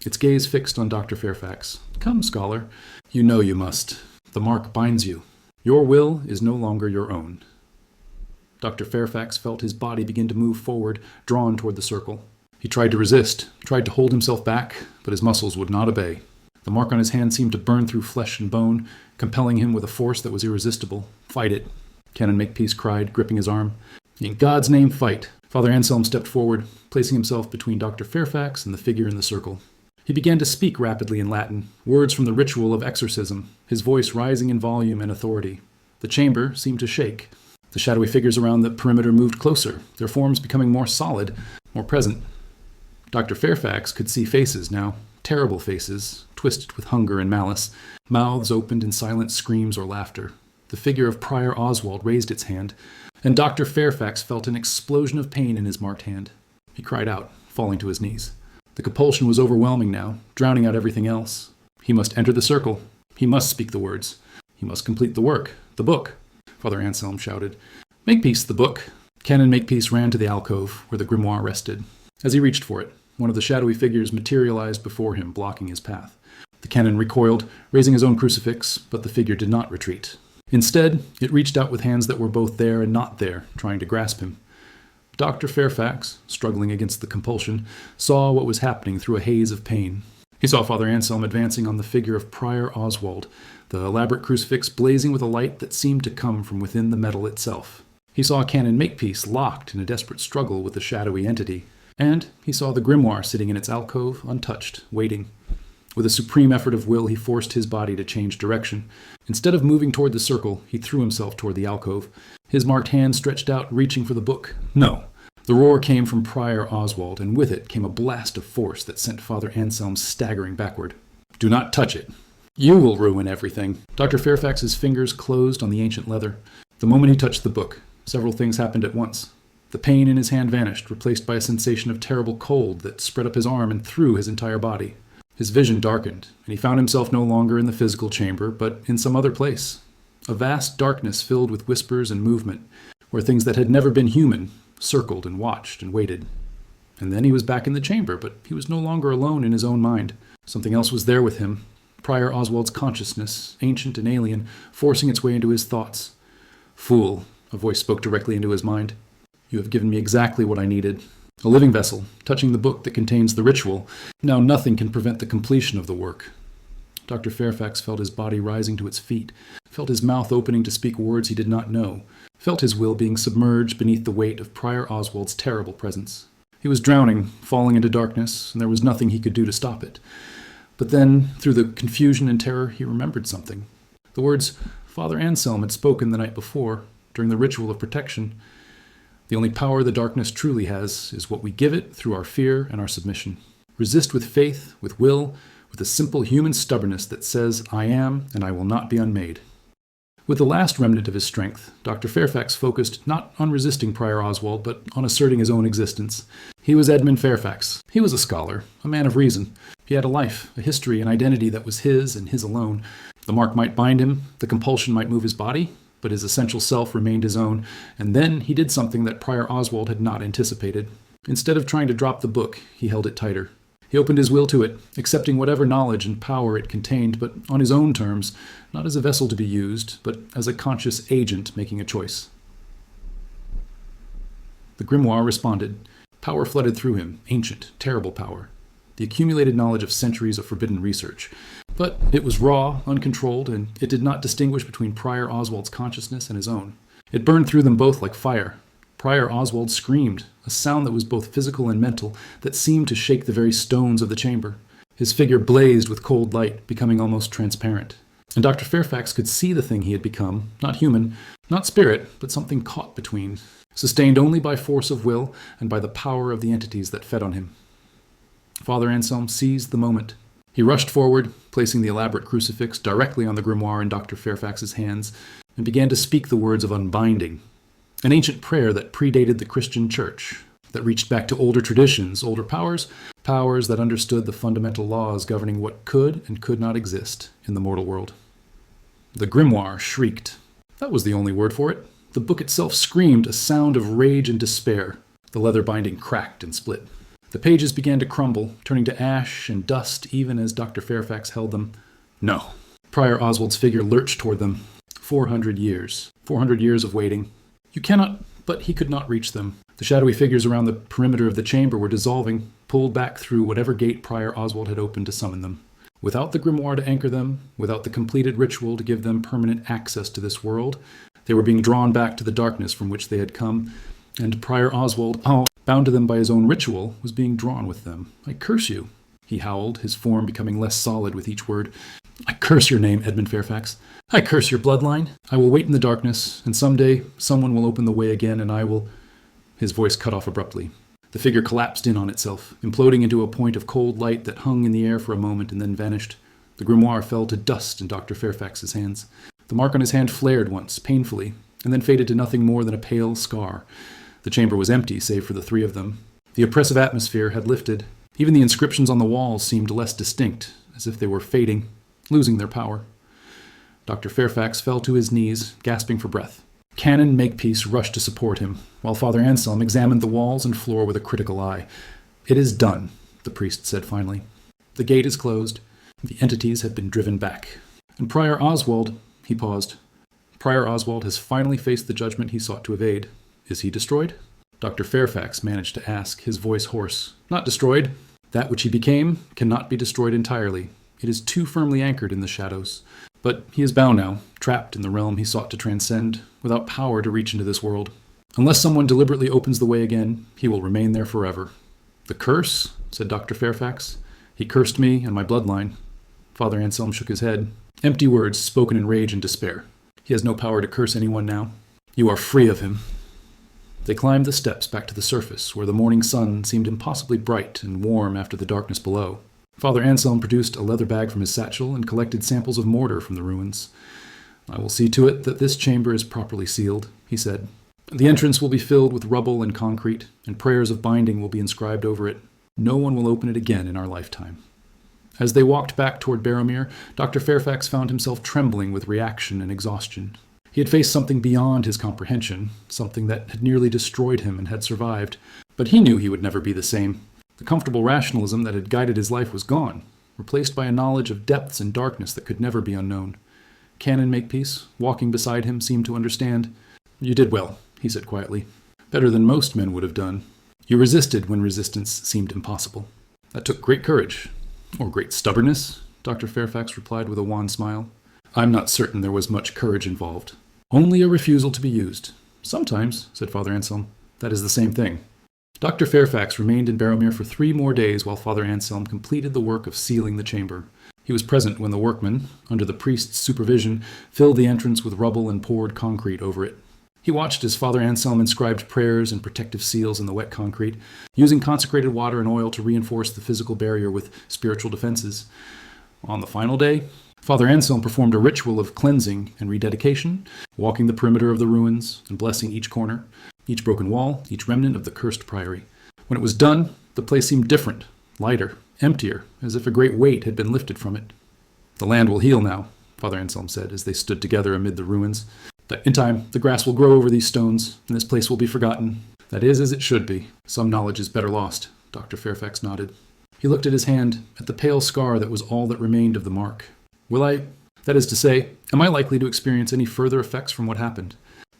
Its gaze fixed on Dr. Fairfax. Come, scholar. You know you must. The mark binds you. Your will is no longer your own. Dr. Fairfax felt his body begin to move forward, drawn toward the circle. He tried to resist, tried to hold himself back, but his muscles would not obey. The mark on his hand seemed to burn through flesh and bone, compelling him with a force that was irresistible. Fight it, Canon Makepeace cried, gripping his arm. In God's name, fight. Father Anselm stepped forward, placing himself between Dr. Fairfax and the figure in the circle. He began to speak rapidly in Latin, words from the ritual of exorcism, his voice rising in volume and authority. The chamber seemed to shake. The shadowy figures around the perimeter moved closer, their forms becoming more solid, more present. Dr. Fairfax could see faces now, terrible faces, twisted with hunger and malice, mouths opened in silent screams or laughter. The figure of Prior Oswald raised its hand, and Dr. Fairfax felt an explosion of pain in his marked hand. He cried out, falling to his knees. The compulsion was overwhelming now, drowning out everything else. He must enter the circle. He must speak the words. He must complete the work, the book. Father Anselm shouted, Makepeace, the book. Canon Makepeace ran to the alcove where the grimoire rested. As he reached for it, one of the shadowy figures materialized before him, blocking his path. The canon recoiled, raising his own crucifix, but the figure did not retreat. Instead, it reached out with hands that were both there and not there, trying to grasp him. Dr. Fairfax, struggling against the compulsion, saw what was happening through a haze of pain. He saw Father Anselm advancing on the figure of Prior Oswald, the elaborate crucifix blazing with a light that seemed to come from within the metal itself. He saw Canon Makepeace locked in a desperate struggle with the shadowy entity. And he saw the grimoire sitting in its alcove, untouched, waiting. With a supreme effort of will, he forced his body to change direction. Instead of moving toward the circle, he threw himself toward the alcove. His marked hand stretched out, reaching for the book. No. The roar came from Prior Oswald, and with it came a blast of force that sent Father Anselm staggering backward. Do not touch it. You will ruin everything. Dr. Fairfax's fingers closed on the ancient leather. The moment he touched the book, several things happened at once. The pain in his hand vanished, replaced by a sensation of terrible cold that spread up his arm and through his entire body. His vision darkened, and he found himself no longer in the physical chamber, but in some other place. A vast darkness filled with whispers and movement, where things that had never been human circled and watched and waited. And then he was back in the chamber, but he was no longer alone in his own mind. Something else was there with him, Prior Oswald's consciousness, ancient and alien, forcing its way into his thoughts. Fool, a voice spoke directly into his mind. You have given me exactly what I needed. A living vessel, touching the book that contains the ritual. Now nothing can prevent the completion of the work. Dr. Fairfax felt his body rising to its feet, felt his mouth opening to speak words he did not know, felt his will being submerged beneath the weight of Prior Oswald's terrible presence. He was drowning, falling into darkness, and there was nothing he could do to stop it. But then, through the confusion and terror, he remembered something. The words Father Anselm had spoken the night before, during the ritual of protection. The only power the darkness truly has is what we give it through our fear and our submission. Resist with faith, with will, with a simple human stubbornness that says, I am, and I will not be unmade. With the last remnant of his strength, Dr. Fairfax focused not on resisting Prior Oswald, but on asserting his own existence. He was Edmund Fairfax. He was a scholar, a man of reason. He had a life, a history, an identity that was his and his alone. The mark might bind him, the compulsion might move his body, but his essential self remained his own, and then he did something that Prior Oswald had not anticipated. Instead of trying to drop the book, he held it tighter. He opened his will to it, accepting whatever knowledge and power it contained, but on his own terms, not as a vessel to be used, but as a conscious agent making a choice. The grimoire responded. Power flooded through him, ancient, terrible power. The accumulated knowledge of centuries of forbidden research. But it was raw, uncontrolled, and it did not distinguish between Prior Oswald's consciousness and his own. It burned through them both like fire. Prior Oswald screamed, a sound that was both physical and mental, that seemed to shake the very stones of the chamber. His figure blazed with cold light, becoming almost transparent. And Dr. Fairfax could see the thing he had become, not human, not spirit, but something caught between, sustained only by force of will and by the power of the entities that fed on him. Father Anselm seized the moment. He rushed forward, placing the elaborate crucifix directly on the grimoire in Dr. Fairfax's hands, and began to speak the words of unbinding, an ancient prayer that predated the Christian Church, that reached back to older traditions, older powers that understood the fundamental laws governing what could and could not exist in the mortal world. The grimoire shrieked. That was the only word for it. The book itself screamed, a sound of rage and despair. The leather binding cracked and split. The pages began to crumble, turning to ash and dust even as Dr. Fairfax held them. No. Prior Oswald's figure lurched toward them. 400 years. 400 years of waiting. You cannot, but he could not reach them. The shadowy figures around the perimeter of the chamber were dissolving, pulled back through whatever gate Prior Oswald had opened to summon them. Without the grimoire to anchor them, without the completed ritual to give them permanent access to this world, they were being drawn back to the darkness from which they had come, and Prior Oswald, bound to them by his own ritual, was being drawn with them. I curse you, he howled, his form becoming less solid with each word. I curse your name, Edmund Fairfax. I curse your bloodline. I will wait in the darkness, and someday someone will open the way again, and I will... His voice cut off abruptly. The figure collapsed in on itself, imploding into a point of cold light that hung in the air for a moment and then vanished. The grimoire fell to dust in Dr. Fairfax's hands. The mark on his hand flared once, painfully, and then faded to nothing more than a pale scar. The chamber was empty, save for the three of them. The oppressive atmosphere had lifted. Even the inscriptions on the walls seemed less distinct, as if they were fading, losing their power. Dr. Fairfax fell to his knees, gasping for breath. Canon Makepeace rushed to support him, while Father Anselm examined the walls and floor with a critical eye. It is done, the priest said finally. The gate is closed. The entities have been driven back. And Prior Oswald, he paused. Prior Oswald has finally faced the judgment he sought to evade. Is he destroyed? Dr. Fairfax managed to ask, his voice hoarse. Not destroyed. That which he became cannot be destroyed entirely. It is too firmly anchored in the shadows. But he is bound now, trapped in the realm he sought to transcend, without power to reach into this world. Unless someone deliberately opens the way again, he will remain there forever. The curse, said Dr. Fairfax. He cursed me and my bloodline. Father Anselm shook his head. Empty words spoken in rage and despair. He has no power to curse anyone now. You are free of him. They climbed the steps back to the surface, where the morning sun seemed impossibly bright and warm after the darkness below. Father Anselm produced a leather bag from his satchel and collected samples of mortar from the ruins. I will see to it that this chamber is properly sealed, he said. The entrance will be filled with rubble and concrete, and prayers of binding will be inscribed over it. No one will open it again in our lifetime. As they walked back toward Barrowmere, Dr. Fairfax found himself trembling with reaction and exhaustion. He had faced something beyond his comprehension, something that had nearly destroyed him and had survived. But he knew he would never be the same. The comfortable rationalism that had guided his life was gone, replaced by a knowledge of depths and darkness that could never be unknown. Canon Makepeace, walking beside him, seemed to understand. You did well, he said quietly. Better than most men would have done. You resisted when resistance seemed impossible. That took great courage. Or great stubbornness, Dr. Fairfax replied with a wan smile. I'm not certain there was much courage involved. Only a refusal to be used. Sometimes, said Father Anselm, that is the same thing. Dr. Fairfax remained in Barrowmere for 3 more days while Father Anselm completed the work of sealing the chamber. He was present when the workmen, under the priest's supervision, filled the entrance with rubble and poured concrete over it. He watched as Father Anselm inscribed prayers and protective seals in the wet concrete, using consecrated water and oil to reinforce the physical barrier with spiritual defenses. On the final day, Father Anselm performed a ritual of cleansing and rededication, walking the perimeter of the ruins and blessing each corner, each broken wall, each remnant of the cursed priory. When it was done, the place seemed different, lighter, emptier, as if a great weight had been lifted from it. The land will heal now, Father Anselm said, as they stood together amid the ruins. In time, the grass will grow over these stones, and this place will be forgotten. That is as it should be. Some knowledge is better lost, Dr. Fairfax nodded. He looked at his hand, at the pale scar that was all that remained of the mark. That is to say, am I likely to experience any further effects from what happened?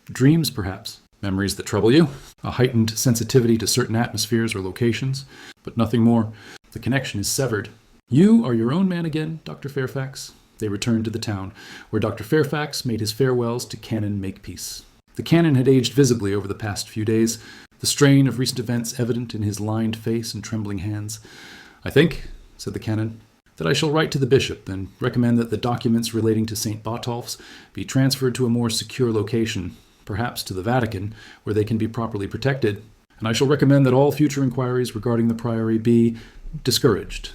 Dreams, perhaps. Memories that trouble you. A heightened sensitivity to certain atmospheres or locations. But nothing more. The connection is severed. You are your own man again, Dr. Fairfax. They returned to the town, where Dr. Fairfax made his farewells to Canon Makepeace. The canon had aged visibly over the past few days, the strain of recent events evident in his lined face and trembling hands. I think, said the canon, that I shall write to the bishop and recommend that the documents relating to St. Botolph's be transferred to a more secure location, perhaps to the Vatican, where they can be properly protected, and I shall recommend that all future inquiries regarding the priory be discouraged.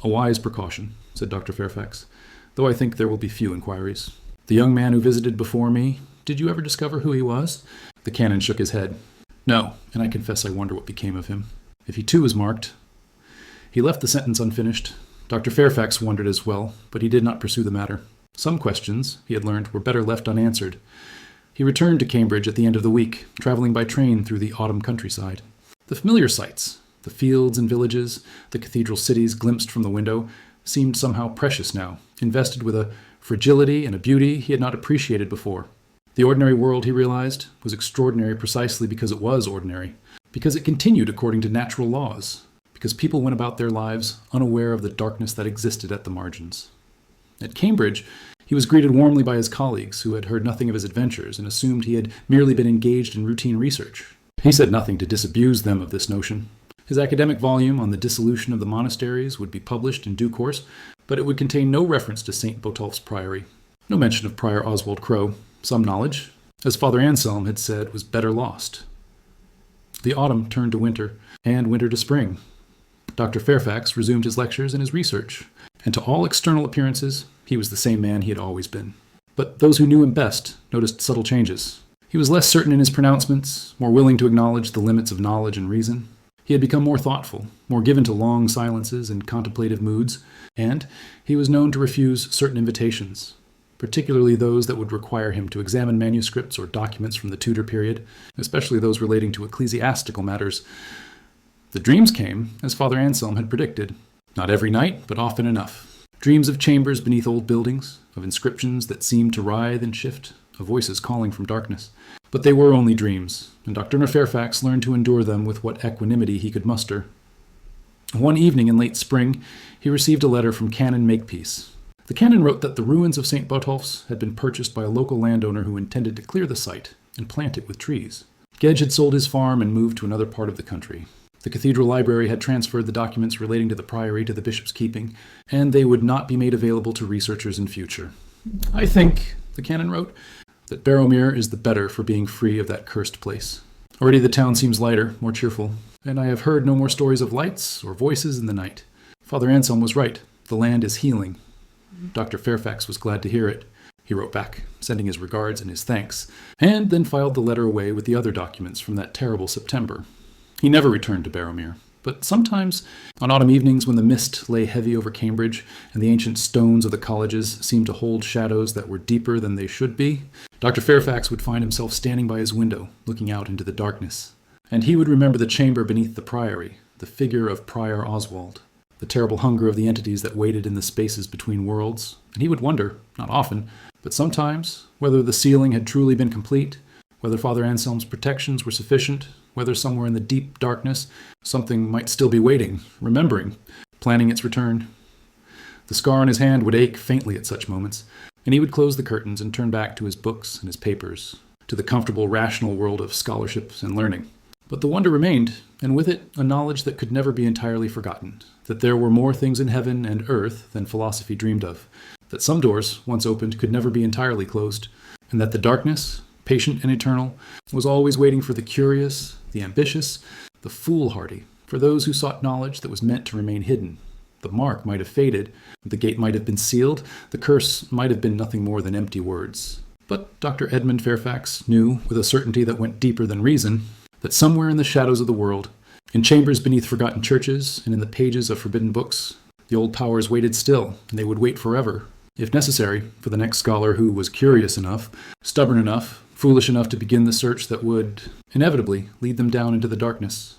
A wise precaution, said Dr. Fairfax, though I think there will be few inquiries. The young man who visited before me, did you ever discover who he was? The canon shook his head. No, and I confess I wonder what became of him. If he too was marked. He left the sentence unfinished. Dr. Fairfax wondered as well, but he did not pursue the matter. Some questions, he had learned, were better left unanswered. He returned to Cambridge at the end of the week, traveling by train through the autumn countryside. The familiar sights, the fields and villages, the cathedral cities glimpsed from the window, seemed somehow precious now, invested with a fragility and a beauty he had not appreciated before. The ordinary world, he realized, was extraordinary precisely because it was ordinary, because it continued according to natural laws, because people went about their lives unaware of the darkness that existed at the margins. At Cambridge, he was greeted warmly by his colleagues, who had heard nothing of his adventures and assumed he had merely been engaged in routine research. He said nothing to disabuse them of this notion. His academic volume on the dissolution of the monasteries would be published in due course, but it would contain no reference to St. Botolph's priory, no mention of Prior Oswald Crowe. Some knowledge, as Father Anselm had said, was better lost. The autumn turned to winter, and winter to spring. Dr. Fairfax resumed his lectures and his research, and to all external appearances, he was the same man he had always been. But those who knew him best noticed subtle changes. He was less certain in his pronouncements, more willing to acknowledge the limits of knowledge and reason. He had become more thoughtful, more given to long silences and contemplative moods, and he was known to refuse certain invitations, particularly those that would require him to examine manuscripts or documents from the Tudor period, especially those relating to ecclesiastical matters. The dreams came, as Father Anselm had predicted. Not every night, but often enough. Dreams of chambers beneath old buildings, of inscriptions that seemed to writhe and shift, of voices calling from darkness. But they were only dreams, and Dr. Fairfax learned to endure them with what equanimity he could muster. One evening in late spring, he received a letter from Canon Makepeace. The canon wrote that the ruins of St. Botolph's had been purchased by a local landowner who intended to clear the site and plant it with trees. Gedge had sold his farm and moved to another part of the country. The cathedral library had transferred the documents relating to the priory to the bishop's keeping, and they would not be made available to researchers in future. I think, the canon wrote, that Barrowmere is the better for being free of that cursed place. Already the town seems lighter, more cheerful, and I have heard no more stories of lights or voices in the night. Father Anselm was right. The land is healing. Dr. Fairfax was glad to hear it. He wrote back, sending his regards and his thanks, and then filed the letter away with the other documents from that terrible September. He never returned to Barrowmere, but sometimes, on autumn evenings when the mist lay heavy over Cambridge and the ancient stones of the colleges seemed to hold shadows that were deeper than they should be, Dr. Fairfax would find himself standing by his window, looking out into the darkness. And he would remember the chamber beneath the priory, the figure of Prior Oswald, the terrible hunger of the entities that waited in the spaces between worlds, and he would wonder, not often, but sometimes, whether the sealing had truly been complete, whether Father Anselm's protections were sufficient, whether somewhere in the deep darkness something might still be waiting, remembering, planning its return. The scar on his hand would ache faintly at such moments, and he would close the curtains and turn back to his books and his papers, to the comfortable, rational world of scholarship and learning. But the wonder remained, and with it a knowledge that could never be entirely forgotten, that there were more things in heaven and earth than philosophy dreamed of, that some doors, once opened, could never be entirely closed, and that the darkness, patient and eternal, was always waiting for the curious, the ambitious, the foolhardy, for those who sought knowledge that was meant to remain hidden. The mark might have faded, the gate might have been sealed, the curse might have been nothing more than empty words. But Dr. Edmund Fairfax knew, with a certainty that went deeper than reason, that somewhere in the shadows of the world, in chambers beneath forgotten churches and in the pages of forbidden books, the old powers waited still, and they would wait forever, if necessary, for the next scholar who was curious enough, stubborn enough, foolish enough to begin the search that would, inevitably, lead them down into the darkness.